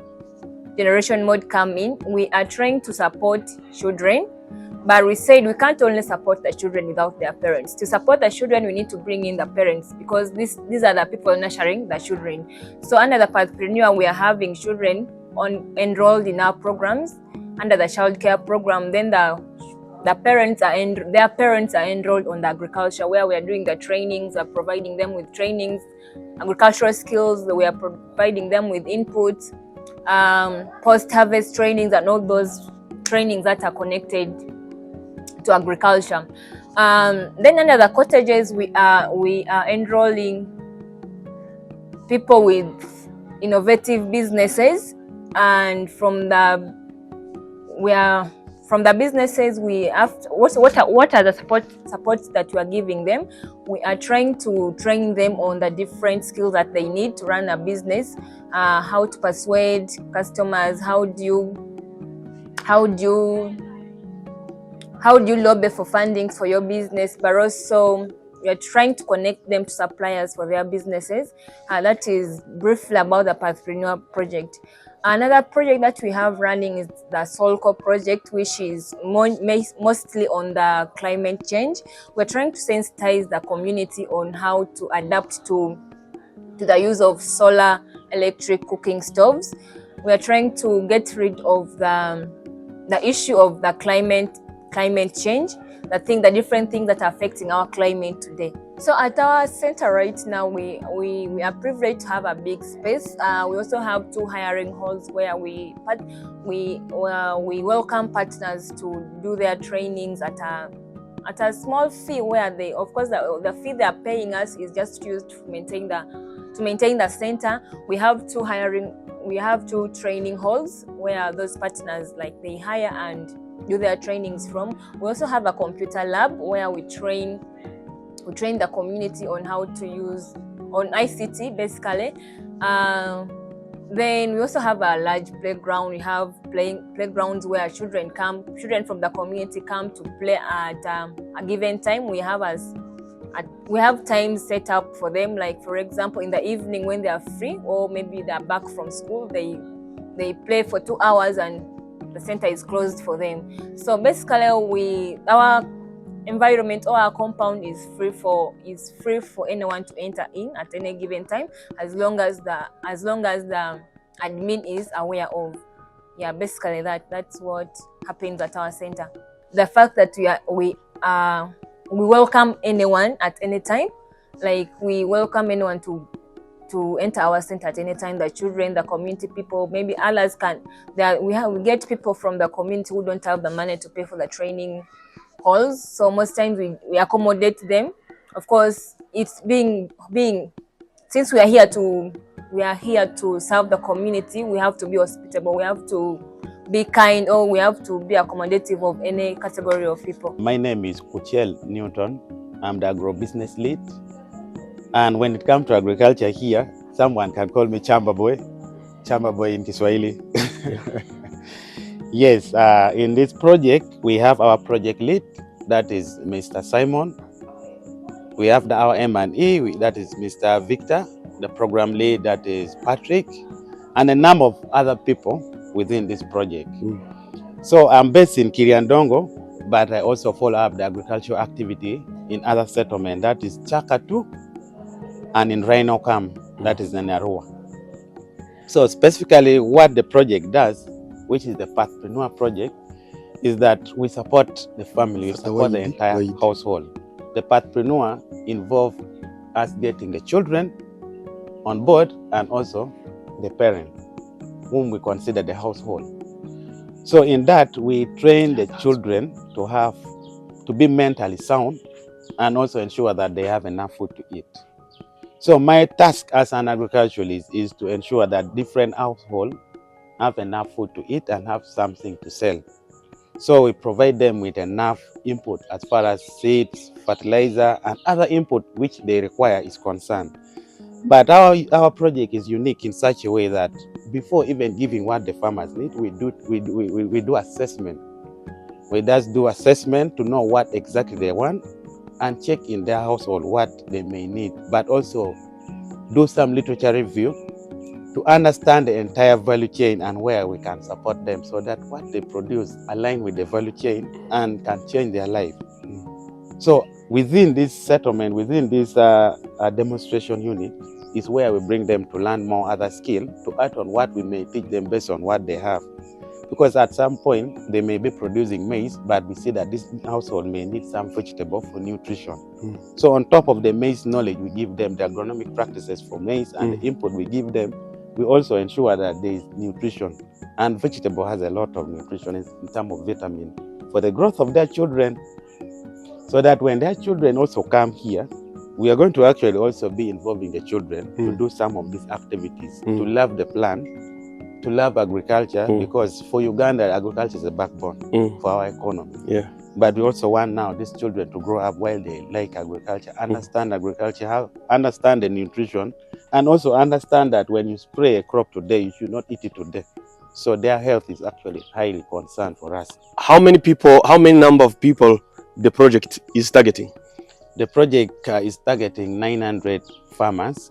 generation mode come in? We are trying to support children, but we said we can't only support the children without their parents. To support the children, we need to bring in the parents, because these are the people nurturing the children. So under the Pathpreneur, we are having children enrolled in our programs under the child care program, then their parents are enrolled on the agriculture, where we are doing the trainings, we are providing them with trainings, agricultural skills, we are providing them with inputs, post-harvest trainings, and all those trainings that are connected to agriculture. Then under the cottages, we are enrolling people with innovative businesses, and from the businesses, we have what are the supports that we are giving them. We are trying to train them on the different skills that they need to run a business, how to persuade customers, how do you lobby for funding for your business, but also we are trying to connect them to suppliers for their businesses. That is briefly about the Pathpreneur project. Another project that we have running is the Solco project, which is mostly on the climate change. We're trying to sensitize the community on how to adapt to the use of solar electric cooking stoves. We're trying to get rid of the issue of the climate change, the different things that are affecting our climate today. So at our center right now, we are privileged to have a big space. We also have 2 hiring halls where we welcome partners to do their trainings at a small fee, where of course the fee they are paying us is just used to maintain the center. We have 2 training halls where those partners they hire and do their trainings from. We also have a computer lab where we train the community on how to use on ICT basically. Then we also have a large playground. We have playgrounds where children from the community come to play at a given time. We have times set up for them, like for example in the evening when they are free, or maybe they are back from school, they play for 2 hours and the center is closed for them. So basically our environment or our compound is free for anyone to enter in at any given time, as long as the admin is aware of. Yeah, basically that's what happens at our center. The fact that we welcome anyone at any time, like we welcome anyone to enter our center at any time. The children, the community people, maybe others we get people from the community who don't have the money to pay for the training halls, so most times we accommodate them. Of course, it's since we are here to serve the community, we have to be hospitable, we have to be kind, or we have to be accommodative of any category of people. My name is Kuchel Newton. I'm the agro-business lead. And when it comes to agriculture here, someone can call me Chamba Boy in Kiswahili. Yes, in this project, we have our project lead, that is Mr. Simon. We have our M&E, that is Mr. Victor, the program lead, that is Patrick, and a number of other people within this project. So I'm based in Kiriandongo, but I also follow up the agricultural activity in other settlements, that is Chakatu, and in Rhino Camp, that is Nanarua. So specifically what the project does, which is the Pathpreneur project, is that we support the family, we support the entire household. The Pathpreneur involves us getting the children on board and also the parents, whom we consider the household. So in that, we train the children to be mentally sound and also ensure that they have enough food to eat. So my task as an agriculturalist is to ensure that different households have enough food to eat and have something to sell. So we provide them with enough input as far as seeds, fertilizer, and other input which they require is concerned. But our project is unique in such a way that before even giving what the farmers need, we do assessment. We just do assessment to know what exactly they want and check in their household what they may need, but also do some literature review to understand the entire value chain and where we can support them so that what they produce align with the value chain and can change their life. So within this settlement, within this demonstration unit, is where we bring them to learn more other skill to add on what we may teach them based on what they have. Because at some point they may be producing maize, but we see that this household may need some vegetable for nutrition. So on top of the maize knowledge, we give them the agronomic practices for maize and the input we give them. We also ensure that there is nutrition, and vegetable has a lot of nutrition in terms of vitamin for the growth of their children, so that when their children also come here, we are going to actually also be involving the children to do some of these activities, to love the plant, to love agriculture, because for Uganda, agriculture is a backbone for our economy. Yeah. But we also want now these children to grow up while they like agriculture, understand agriculture, understand the nutrition, and also understand that when you spray a crop today, you should not eat it today. So their health is actually highly concerned for us. How many number of people the project is targeting? The project is targeting 900 farmers.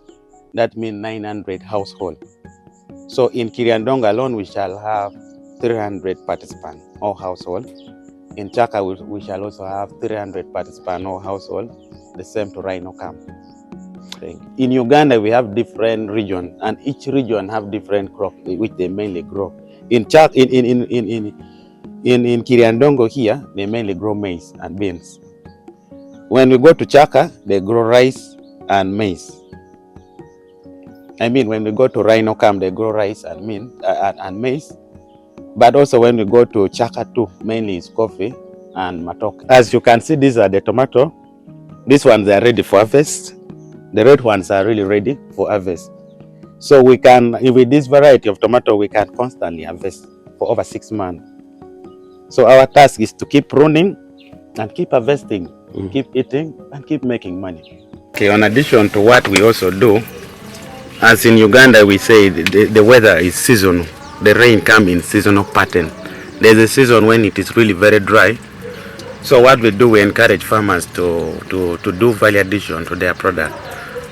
That means 900 households. So in Kiriandongo alone, we shall have 300 participants or households. In Chaka, we shall also have 300 participants or households. The same to Rhino Camp. In Uganda, we have different regions, and each region have different crops which they mainly grow. In Kiriandongo here, they mainly grow maize and beans. When we go to Chaka, they grow rice and maize. I mean, when we go to Rhino Camp, they grow rice and maize. But also when we go to Chaka too, mainly it's coffee and matoke. As you can see, these are the tomato. These ones are ready for harvest. The red ones are really ready for harvest. So we can, with this variety of tomato, we can constantly harvest for over 6 months. So our task is to keep pruning and keep harvesting, keep eating and keep making money. Okay, in addition to what we also do, as in Uganda we say the weather is seasonal. The rain comes in seasonal pattern. There's a season when it is really very dry. So what we do, we encourage farmers to do value addition to their product.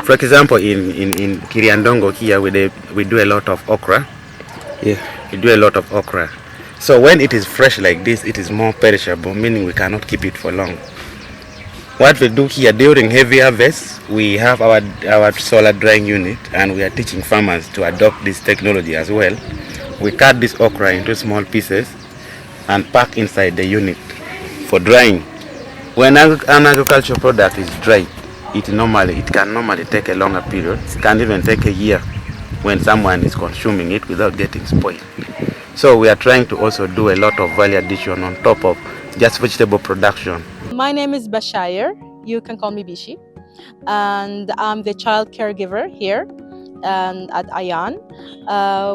For example, in Kiriandongo here, we do a lot of okra. Yeah. We do a lot of okra. So when it is fresh like this, it is more perishable, meaning we cannot keep it for long. What we do here during heavy harvest, we have our solar drying unit, and we are teaching farmers to adopt this technology as well. We cut this okra into small pieces and pack inside the unit for drying. When an agricultural product is dry, it can normally take a longer period. It can even take a year when someone is consuming it without getting spoiled. So we are trying to also do a lot of value addition on top of just vegetable production. My name is Bashir. You can call me Bishi. And I'm the child caregiver here at Ayan.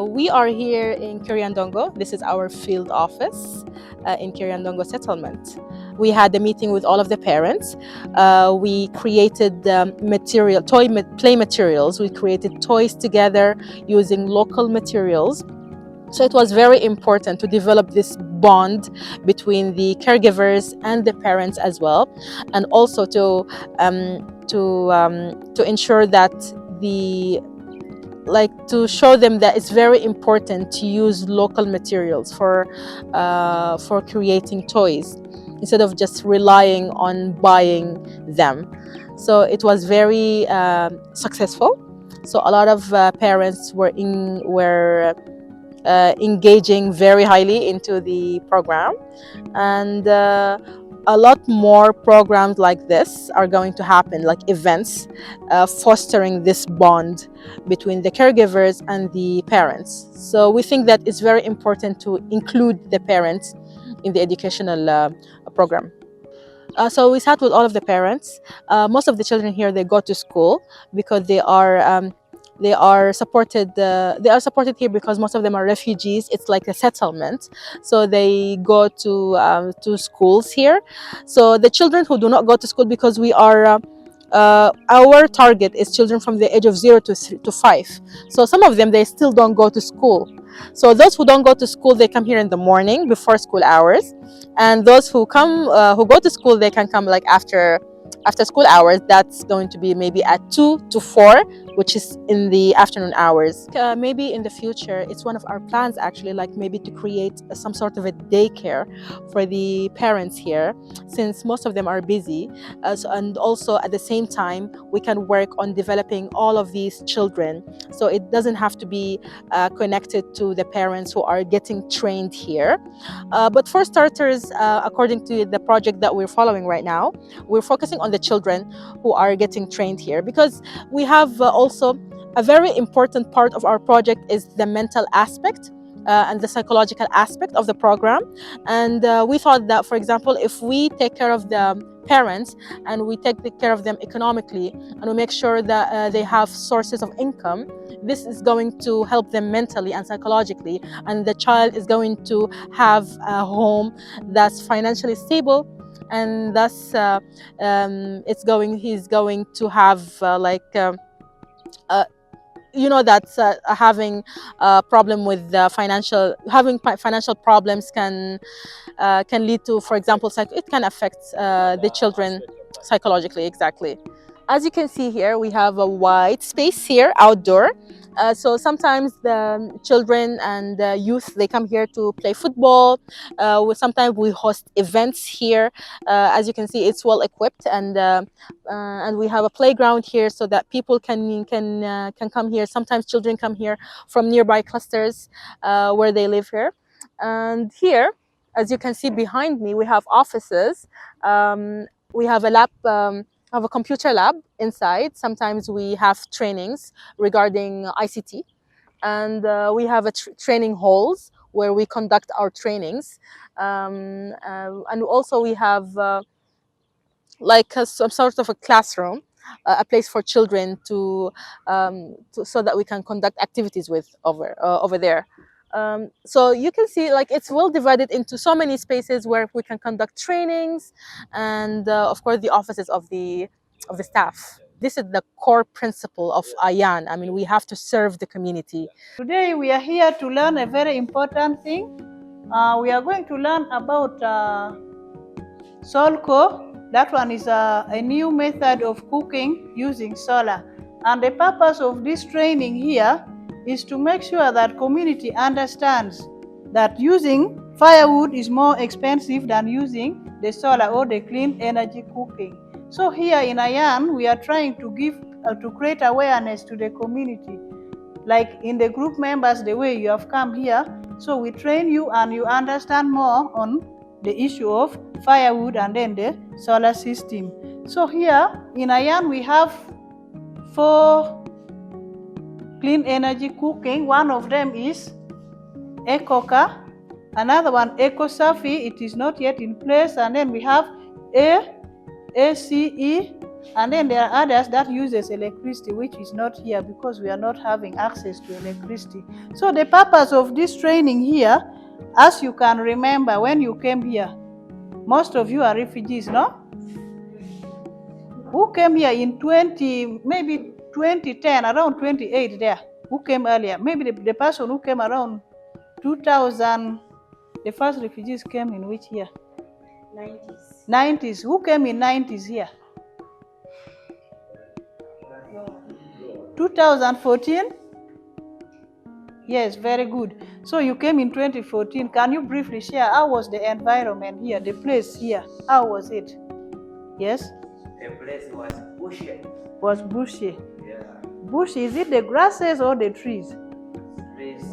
We are here in Kiriandongo. This is our field office in Kiriandongo settlement. We had a meeting with all of the parents. We created play materials. We created toys together using local materials. So it was very important to develop this bond between the caregivers and the parents as well, and also to ensure that to show them that it's very important to use local materials for creating toys instead of just relying on buying them. So it was very successful. So a lot of parents were engaging very highly into the program, and a lot more programs like this are going to happen, like events fostering this bond between the caregivers and the parents. So we think that it's very important to include the parents in the educational program. So we sat with all of the parents. Most of the children here, they go to school because they are supported. They are supported here because most of them are refugees. It's like a settlement, so they go to schools here. So the children who do not go to school, because we are our target is children from the age of 0 to 5. So some of them, they still don't go to school. So those who don't go to school, they come here in the morning before school hours, and those who go to school, they can come like after school hours. That's going to be maybe at 2 to 4 which is in the afternoon hours. Maybe in the future, it's one of our plans actually, like maybe to create some sort of a daycare for the parents here, since most of them are busy. And also at the same time, we can work on developing all of these children. So it doesn't have to be connected to the parents who are getting trained here. But for starters, according to the project that we're following right now, we're focusing on the children who are getting trained here, because we have also a very important part of our project is the mental aspect and the psychological aspect of the program. And we thought that, for example, if we take care of the parents and we take care of them economically and we make sure that they have sources of income, this is going to help them mentally and psychologically, and the child is going to have a home that's financially stable, and thus he's going to have that's having a problem with financial problems can lead to, for example, it can affect the children psychologically. Exactly. As you can see here, we have a wide space here outdoor. So sometimes the children and the youth, they come here to play football. Sometimes we host events here. As you can see, it's well equipped, and we have a playground here so that people can come here. Sometimes children come here from nearby clusters where they live here. And here, as you can see behind me, we have offices. We have a lab. Have a computer lab inside. Sometimes we have trainings regarding ICT, and we have training halls where we conduct our trainings, and also we have some sort of a classroom, a place for children to so that we can conduct activities with over there. So you can see, it's well divided into so many spaces where we can conduct trainings, and of course the offices of the staff. This is the core principle of Ayan. I mean, we have to serve the community. Today we are here to learn a very important thing. We are going to learn about Solco. That one is a new method of cooking using solar. And the purpose of this training here is to make sure that community understands that using firewood is more expensive than using the solar or the clean energy cooking. So here in Ayan, we are trying to create awareness to the community, like in the group members, the way you have come here. So we train you and you understand more on the issue of firewood and then the solar system. So here in Ayan, we have 4 clean energy cooking. One of them is Ekoka, another one Ecosafi. It is not yet in place, and then we have ACE, and then there are others that uses electricity, which is not here because we are not having access to electricity. So the purpose of this training here, as you can remember when you came here, most of you are refugees, no? Who came here in 2010, around 28 there? Who came earlier? Maybe the person who came around 2000, the first refugees came in which year? 90s. Who came in 90s here? 2014? Yes, very good. So you came in 2014. Can you briefly share how was the environment here, the place here? How was it? Yes? The place was bushy. Was bushy. Yeah. Bushy, is it the grasses or the trees? Trees.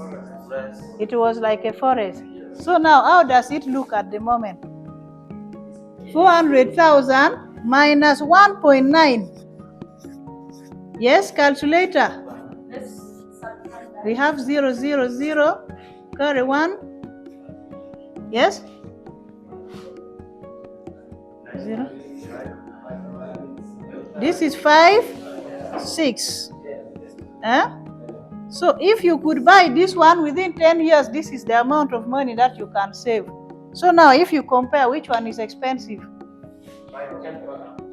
It was like a forest. So now, how does it look at the moment? 400,000 minus 1.9. Yes, calculator. We have 0, 0, 0, carry 1. Yes? 0. This is 5, 6. So if you could buy this one within 10 years, this is the amount of money that you can save. So now if you compare which one is expensive,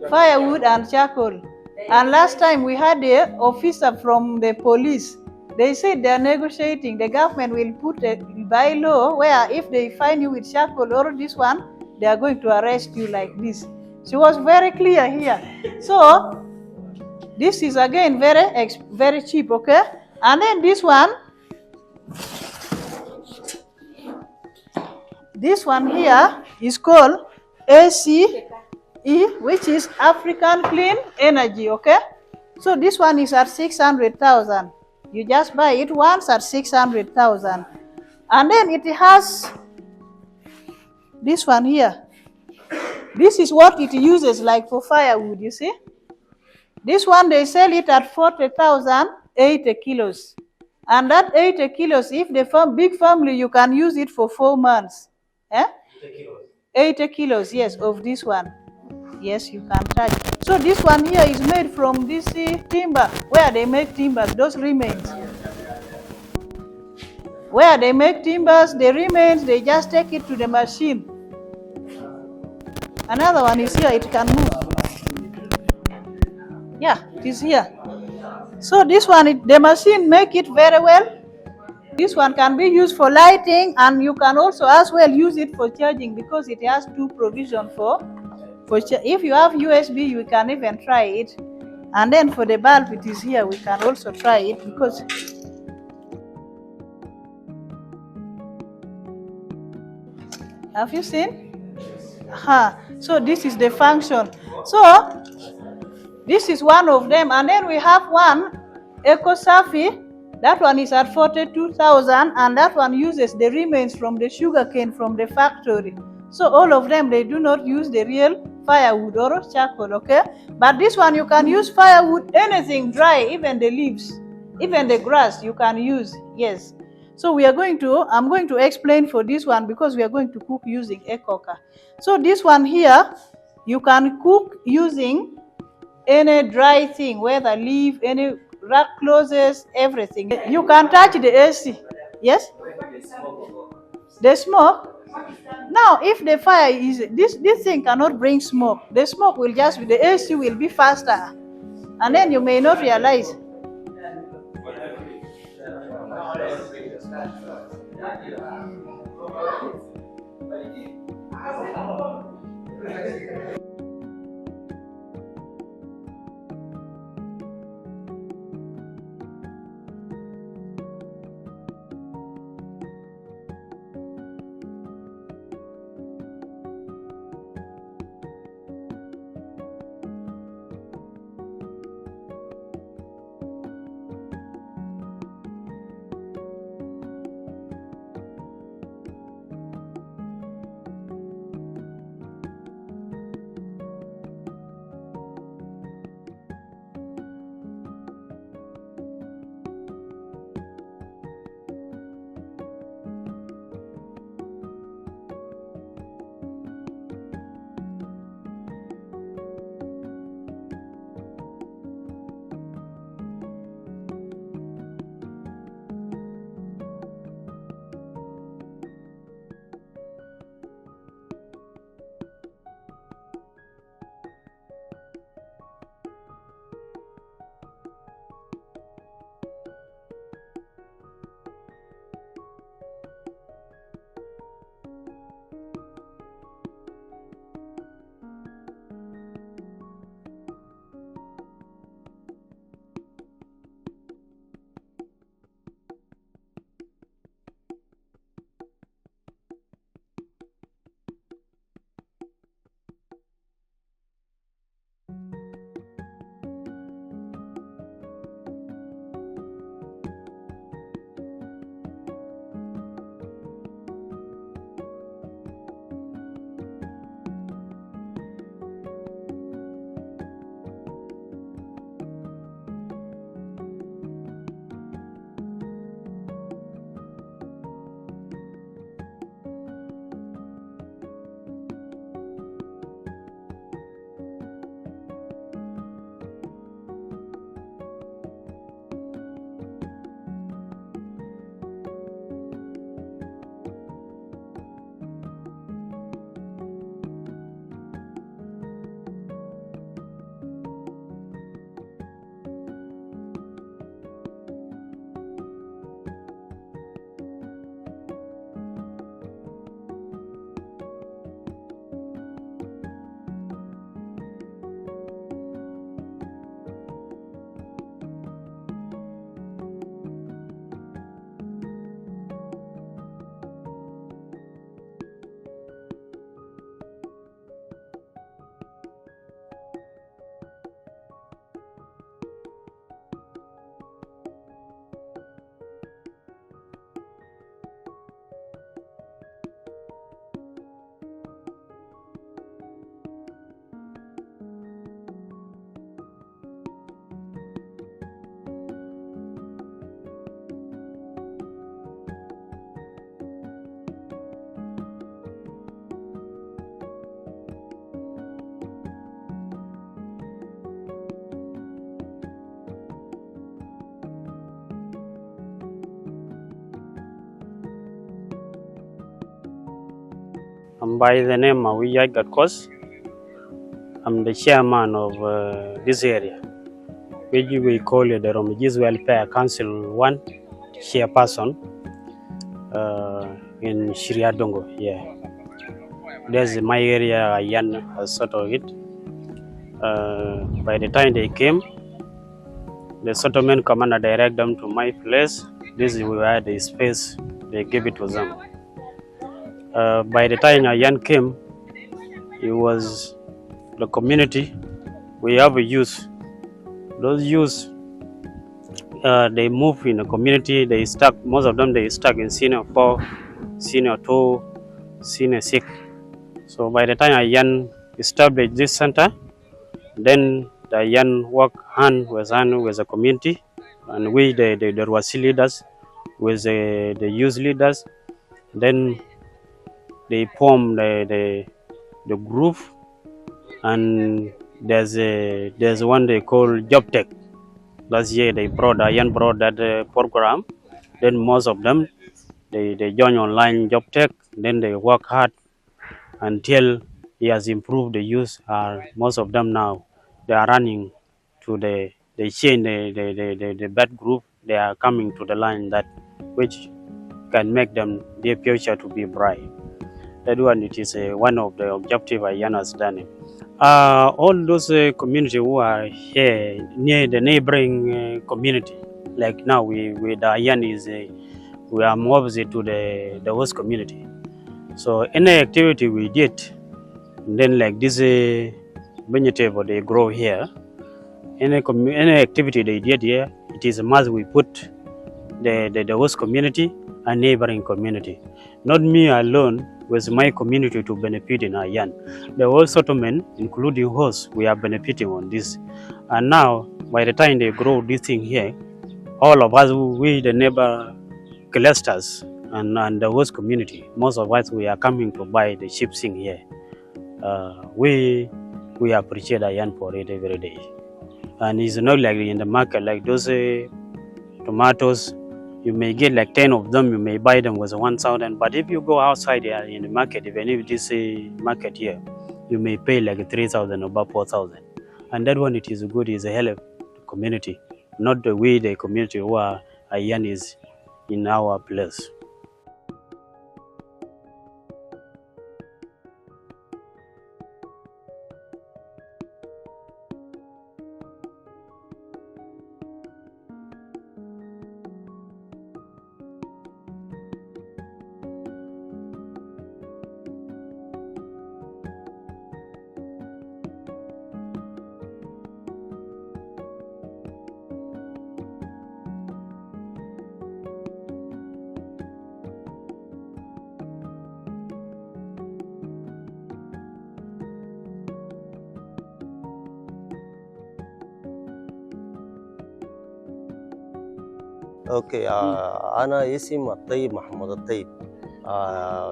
firewood and charcoal. And last time we had the officer from the police. They said they are negotiating. The government will put a bylaw where if they find you with charcoal or this one, they are going to arrest you like this. She was very clear here. So This is again very cheap, okay? And then this one here is called ACE, which is African Clean Energy, okay? So this one is at 600,000. You just buy it once at 600,000. And then it has this one here. This is what it uses like for firewood, you see? This one, they sell it at 40,000, 80 kilos. And that 80 kilos, if the big family, you can use it for 4 months. Eh? 80 kilos, yes, of this one. Yes, you can charge. So this one here is made from this timber, where they make timbers, those remains. Where they make timbers, the remains, they just take it to the machine. Another one is here, it can move. Yeah, it is here. So this one, the machine make it very well. This one can be used for lighting, and you can also as well use it for charging because it has 2 provision for if you have USB, you can even try it. And then for the bulb, it is here, we can also try it because have you seen? So this is the function. So this is one of them, and then we have one EcoSafi. That one is at 42,000, and that one uses the remains from the sugar cane from the factory. So all of them, they do not use the real firewood or charcoal, okay? But this one, you can use firewood, anything dry, even the leaves, even the grass, you can use, yes. So I'm going to explain for this one because we are going to cook using a cooker. So this one here, you can cook using any dry thing, whether leaf, any rack closes, everything. You can touch the AC. Yes? The smoke. Now, if the fire is, this thing cannot bring smoke. The smoke will just, the AC will be faster. And then you may not realize. I'm by the name Awiyai Gatkos. I'm the chairman of this area, which we call the Refugees Welfare Council 1 chairperson in Shiriadongo. Yeah, there's my area. Ayan has sort of it. By the time they came, the settlement commander directed them to my place. This is where the space they gave it to them. By the time Ayan came, it was the community. We have a youth. Those youth, they move in the community. They stuck. Most of them they stuck in senior 4, senior 2, senior 6. So by the time Ayan established this center, then the Ayan work hand with the community, and we the Rwasi leaders with the youth leaders. Then they form the group, and there's one they call Job Tech. Last year Ayan brought that program. Then most of them they join online Job Tech. Then they work hard until he has improved the youth. Most of them now they are running to they change the bad group. They are coming to the line that which can make them their future to be bright. That one, it is one of the objective Ayan has done. All those community who are here near the neighboring community, like now the Ayan is we are more opposite to the host community. So any activity we did, then like this vegetable they grow here, any activity they did here, it is a must we put the host community and neighboring community. Not me alone with my community to benefit in Ayan. The whole settlement, including hosts, we are benefiting on this. And now, by the time they grow this thing here, all of us, we the neighbor clusters and the host community, most of us, we are coming to buy the cheap thing here. We appreciate Ayan for it every day. And it's not like in the market, like those tomatoes, you may get like 10 of them, you may buy them with 1,000. But if you go outside here in the market, even if this market here, you may pay like 3,000 or 4,000. And that one, it is good, is a help to the community, not the way the community who are Ayan is in our place. اوكي انا اسمي الطيب محمد الطيب.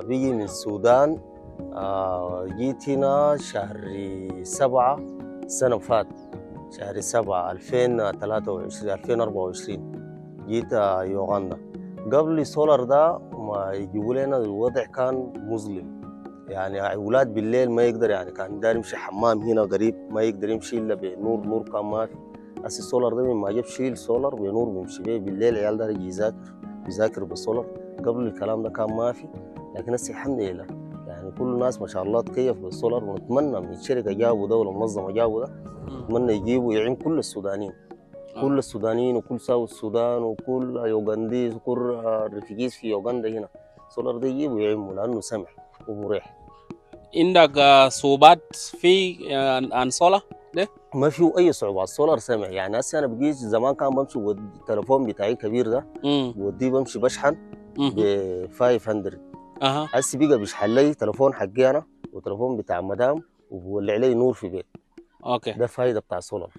بيجي من السودان. جيت هنا شهر 7 السنة فات، شهر 7 2024 جيت يوغندا. قبل السولار ده ما يجيبوا لنا الوضع كان مظلم، يعني اولاد بالليل ما يقدر، يعني كان داير يمشي حمام هنا قريب ما يقدر يمشي الا بنور، نور كان ما في. هسه السولار ده ما جاب شيل سولار بنور بيمشي بيه بالليل، عيال ده يجي يذاكر بالسولار. قبل الكلام ده كان ما في، لكن هسه الحمد لله يعني كل الناس ما شاء الله تكيف بالسولار. ونتمنى من الشركه جابوا ده ولا منظمه جابوا ده، نتمنى يجيبوا يعين كل السودانيين، كل السودانيين وكل ساوث السودان وكل يوغنديز وكل الريفيجيز في يوغندا هنا. السولار ده يجيبوا يعينوا لانه سمح ومريح. عندك صعوبات في السولار ده؟ ما فيه اي صعوبات، السولار سمح. يعني هسه انا بقيت زمان كان بمشي التليفون بتاعي كبير ده بوديه بمشي بشحن ب 500. هسه بقى بيشحن لي تليفون حقي انا وتليفون بتاع مدام وبولع لي نور في بيت. اوكي، ده فايده بتاع السولار.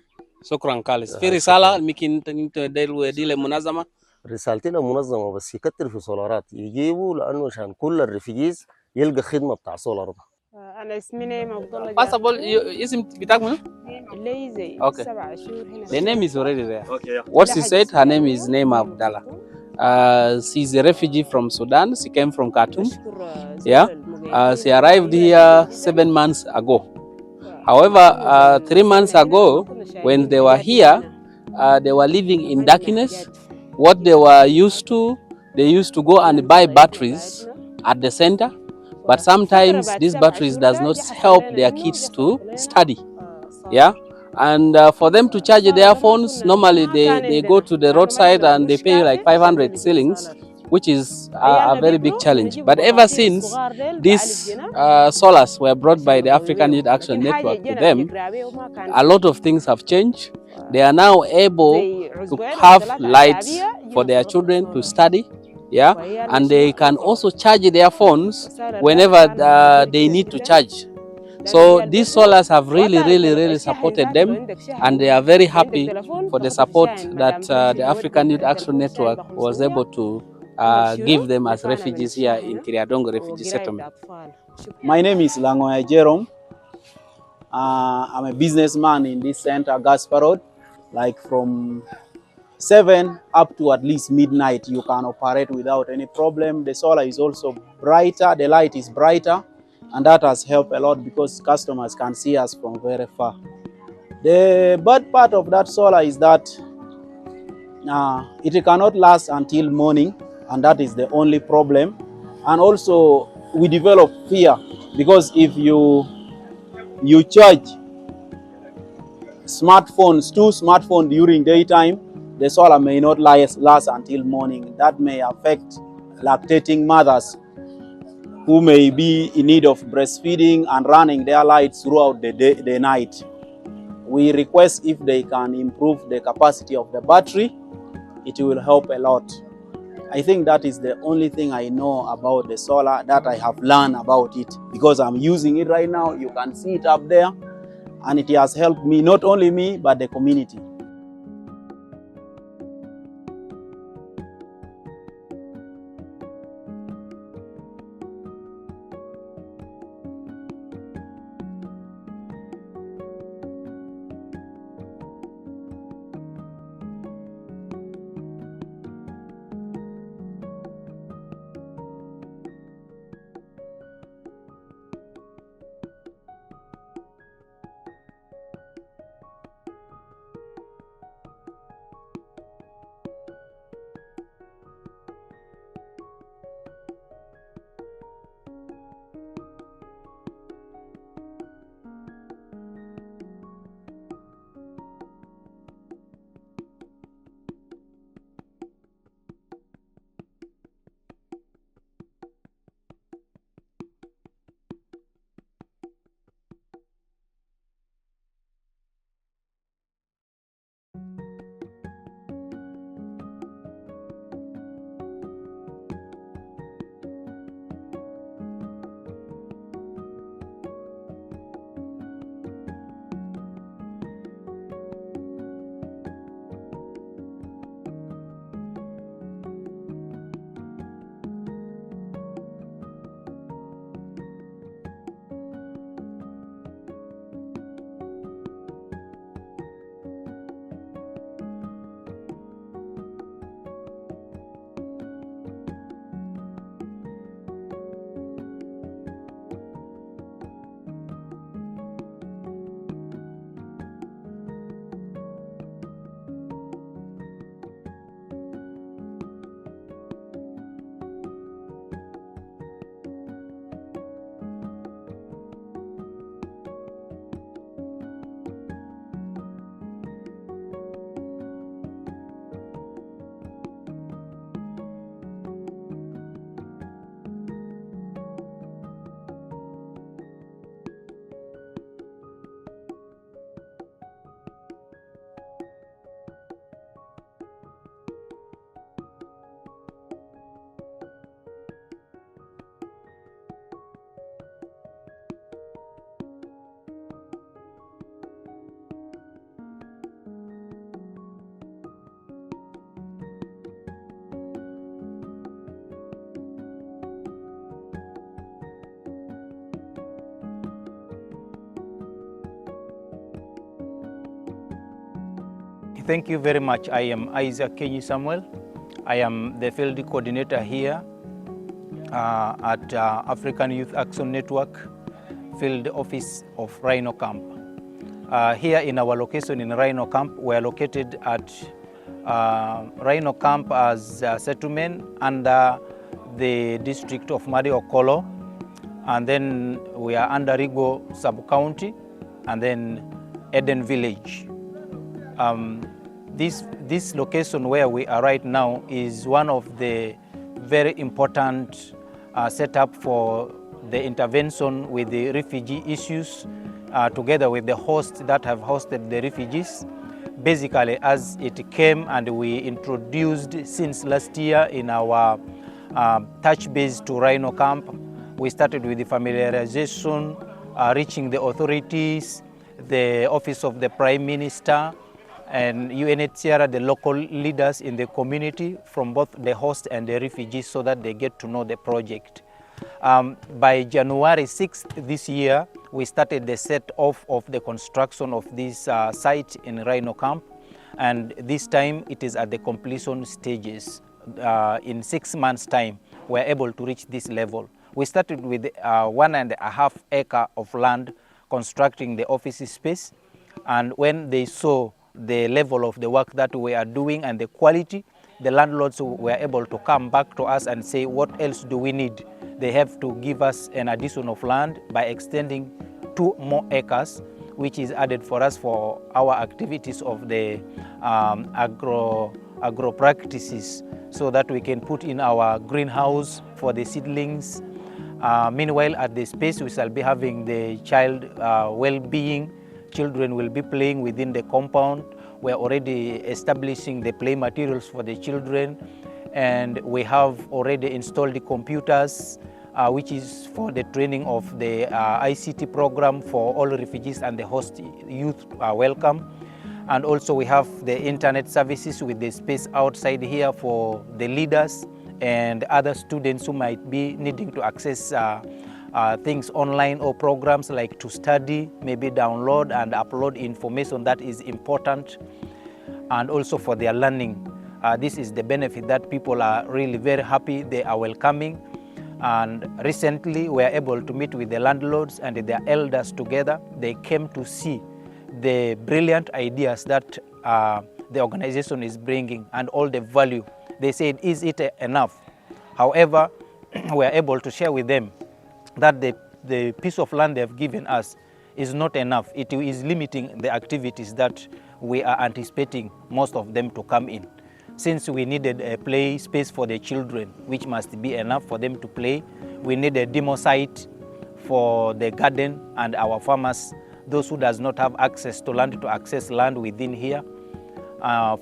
شكرا كالس. في رساله ممكن انت دي للمنظمه؟ رسالتي للمنظمه بس يكتر في سولارات يجيبوا، لانه عشان كل الريفيجيز يلقى خدمه بتاع سولار ده. أنا اسمي نيم عبد الله. Possible اسم بتاعك منو؟ ليزي. Okay. 7 شهور هنا. The name is already there. Okay. What she said, her name is Neema Abdallah. She's a refugee from Sudan. She came from Khartoum. Yeah. She arrived here 7 months ago. However, 3 months ago, when they were here, they were living in darkness. What they were used to, they used to go and buy batteries at the center. But sometimes these batteries does not help their kids to study. Yeah. And for them to charge their phones, normally they go to the roadside and they pay like 500 shillings, which is a very big challenge. But ever since these solars were brought by the African Youth Action Network to them, a lot of things have changed. They are now able to have lights for their children to study. Yeah, and they can also charge their phones whenever they need to charge. So these solars have really supported them, and they are very happy for the support that the African Youth Action Network was able to give them as refugees here in Kiriadongo Refugee Settlement. My name is Langoya Jerome. I'm a businessman in this center, Gaspar Road. Like from 7 up to at least midnight, you can operate without any problem. The solar is also brighter, the light is brighter, and that has helped a lot because customers can see us from very far. The bad part of that solar is that it cannot last until morning, and that is the only problem. And also we develop fear because if you charge smartphones, 2 smartphones during daytime, the solar may not last until morning. That may affect lactating mothers who may be in need of breastfeeding and running their lights throughout the night. We request if they can improve the capacity of the battery, it will help a lot. I think that is the only thing I know about the solar, that I have learned about it, because I'm using it right now. You can see it up there, and it has helped me, not only me, but the community. Thank you very much. I am Isaac Kenyi Samuel. I am the field coordinator here at African Youth Action Network Field Office of Rhino Camp. Here in our location in Rhino Camp, we are located at Rhino Camp as a settlement under the district of Madi Okolo, and then we are under Rigo sub-county, and then Eden Village. This location where we are right now is one of the very important setup for the intervention with the refugee issues, together with the hosts that have hosted the refugees. Basically, as it came and we introduced since last year in our touch base to Rhino Camp, we started with the familiarization, reaching the authorities, the Office of the Prime Minister, and UNHCR, the local leaders in the community from both the host and the refugees, so that they get to know the project. By January 6th this year, we started the set-off of the construction of this site in Rhino Camp, and this time it is at the completion stages. In 6 months' time, we're able to reach this level. We started with 1.5 acres of land constructing the office space, and when they saw the level of the work that we are doing and the quality, the landlords were able to come back to us and say, what else do we need? They have to give us an addition of land by extending 2 more acres, which is added for us for our activities of the agro practices, so that we can put in our greenhouse for the seedlings. Meanwhile, at the space we shall be having the child well-being. Children will be playing within the compound. We're already establishing the play materials for the children, and we have already installed the computers, which is for the training of the ICT program for all refugees and the host youth welcome. And also we have the internet services with the space outside here for the leaders and other students who might be needing to access things online or programs like to study, maybe download and upload information that is important, and also for their learning. This is the benefit that people are really very happy, they are welcoming. And recently we are able to meet with the landlords and their elders together. They came to see the brilliant ideas that the organization is bringing and all the value. They said, is it enough? However, we are able to share with them that the piece of land they have given us is not enough. It is limiting the activities that we are anticipating most of them to come in. Since we needed a play space for the children, which must be enough for them to play, we need a demo site for the garden and our farmers, those who does not have access to land, to access land within here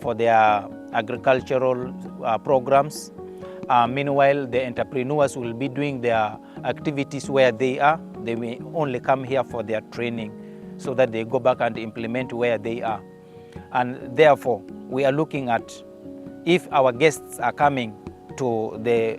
for their agricultural programs. Meanwhile, the entrepreneurs will be doing their activities where they are. They may only come here for their training so that they go back and implement where they are. And therefore, we are looking at if our guests are coming to the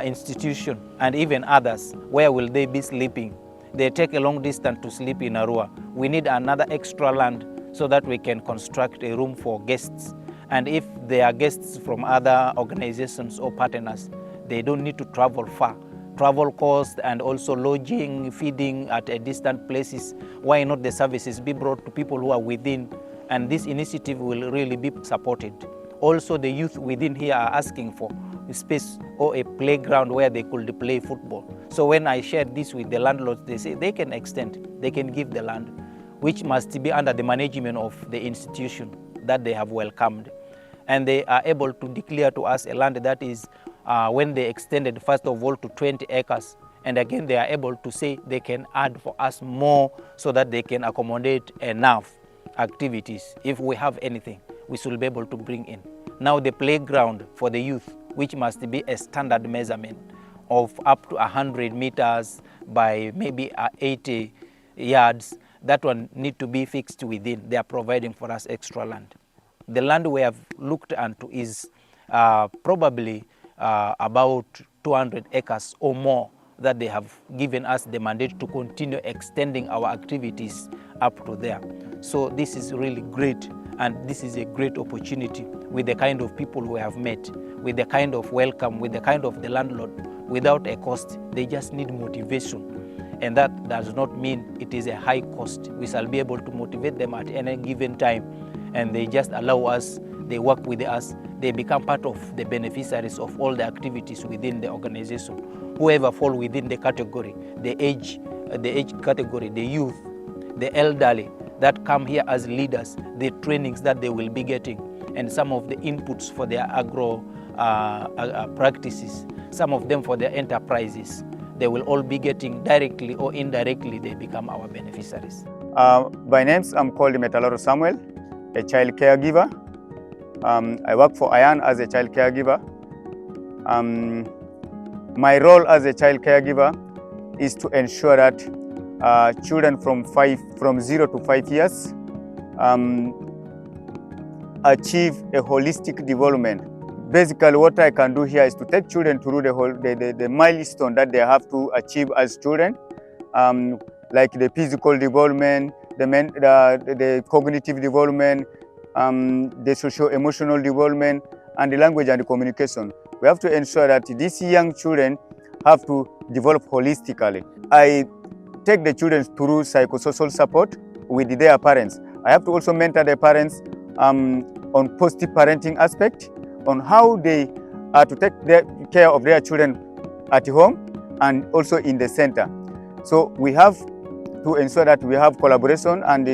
institution and even others, where will they be sleeping? They take a long distance to sleep in Arua. We need another extra land so that we can construct a room for guests. And if they are guests from other organizations or partners, they don't need to travel far. Travel costs and also lodging, feeding at a distant places. Why not the services be brought to people who are within? And this initiative will really be supported. Also, the youth within here are asking for a space or a playground where they could play football. So when I shared this with the landlords, they say they can extend, they can give the land, which must be under the management of the institution that they have welcomed. And they are able to declare to us a land that is, when they extended first of all to 20 acres, and again they are able to say they can add for us more so that they can accommodate enough activities. If we have anything, we should be able to bring in. Now the playground for the youth, which must be a standard measurement of up to 100 meters by maybe 80 yards, that one need to be fixed within. They are providing for us extra land. The land we have looked into is probably about 200 acres or more that they have given us the mandate to continue extending our activities up to there. So this is really great, and this is a great opportunity with the kind of people we have met, with the kind of welcome, with the kind of the landlord without a cost. They just need motivation. And that does not mean it is a high cost. We shall be able to motivate them at any given time, and they just allow us, they work with us, they become part of the beneficiaries of all the activities within the organization. Whoever fall within the category, the age category, the youth, the elderly that come here as leaders, the trainings that they will be getting, and some of the inputs for their agro practices, some of them for their enterprises, they will all be getting directly or indirectly, they become our beneficiaries. By names, I'm called Metaloro Samuel, a child caregiver. I work for Ayan as a child caregiver. My role as a child caregiver is to ensure that children from 0 to 5 years achieve a holistic development. Basically, what I can do here is to take children through the milestone that they have to achieve as children, like the physical development, the cognitive development, the socio-emotional development, and the language and the communication. We have to ensure that these young children have to develop holistically. I take the children through psychosocial support with their parents. I have to also mentor the parents on positive parenting aspect, on how they are to take care of their children at home and also in the center. So we have to ensure that we have collaboration and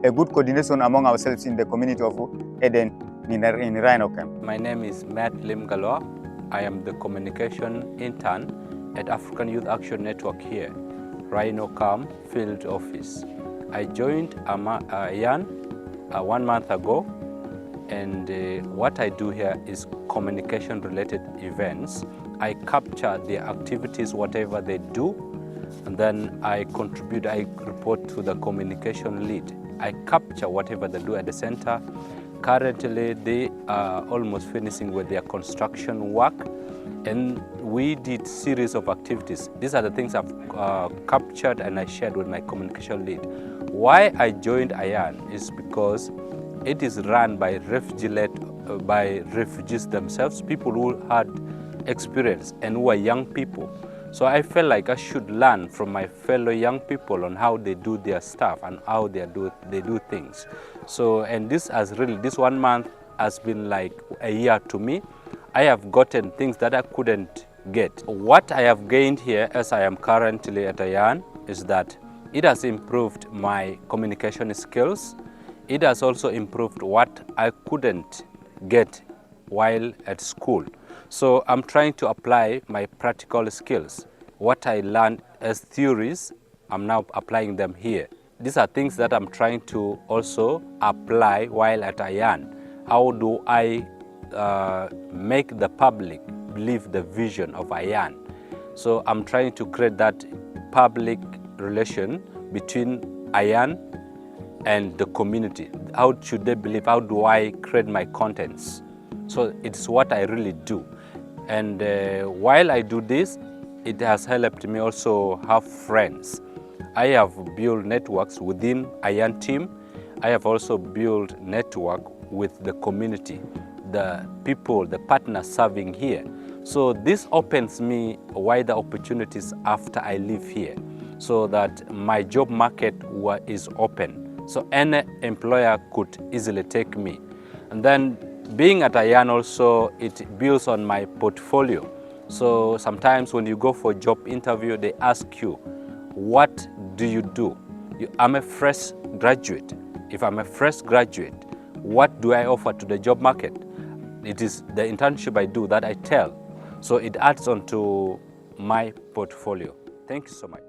a good coordination among ourselves in the community of Eden in Rhino Camp. My name is Matt Lim Galwa. I am the communication intern at African Youth Action Network here, Rhino Camp Field Office. I joined Ayan 1 month ago, and what I do here is communication related events. I capture their activities, whatever they do, and then I report to the communication lead. I capture whatever they do at the center. Currently, they are almost finishing with their construction work, and we did series of activities. These are the things I've captured and I shared with my communication lead. Why I joined Ayan is because it is run by refugees themselves, people who had experience and who are young people. So I felt like I should learn from my fellow young people on how they do their stuff and how they do things. So, and this 1 month has been like a year to me. I have gotten things that I couldn't get. What I have gained here, as I am currently at Ayan, is that it has improved my communication skills. It has also improved what I couldn't get while at school. So I'm trying to apply my practical skills. What I learned as theories, I'm now applying them here. These are things that I'm trying to also apply while at Ayan. How do I make the public believe the vision of Ayan? So I'm trying to create that public relation between Ayan and the community. How should they believe? How do I create my contents? So it's what I really do. And while I do this, it has helped me also have friends. I have built networks within Ayan team. I have also built network with the community, the people, the partners serving here. So this opens me wider opportunities after I leave here, so that my job market is open. So any employer could easily take me. And then being at Ayan also, it builds on my portfolio. So sometimes when you go for a job interview, they ask you, what do you do? I'm a fresh graduate. If I'm a fresh graduate, what do I offer to the job market? It is the internship I do that I tell. So it adds on to my portfolio. Thank you so much.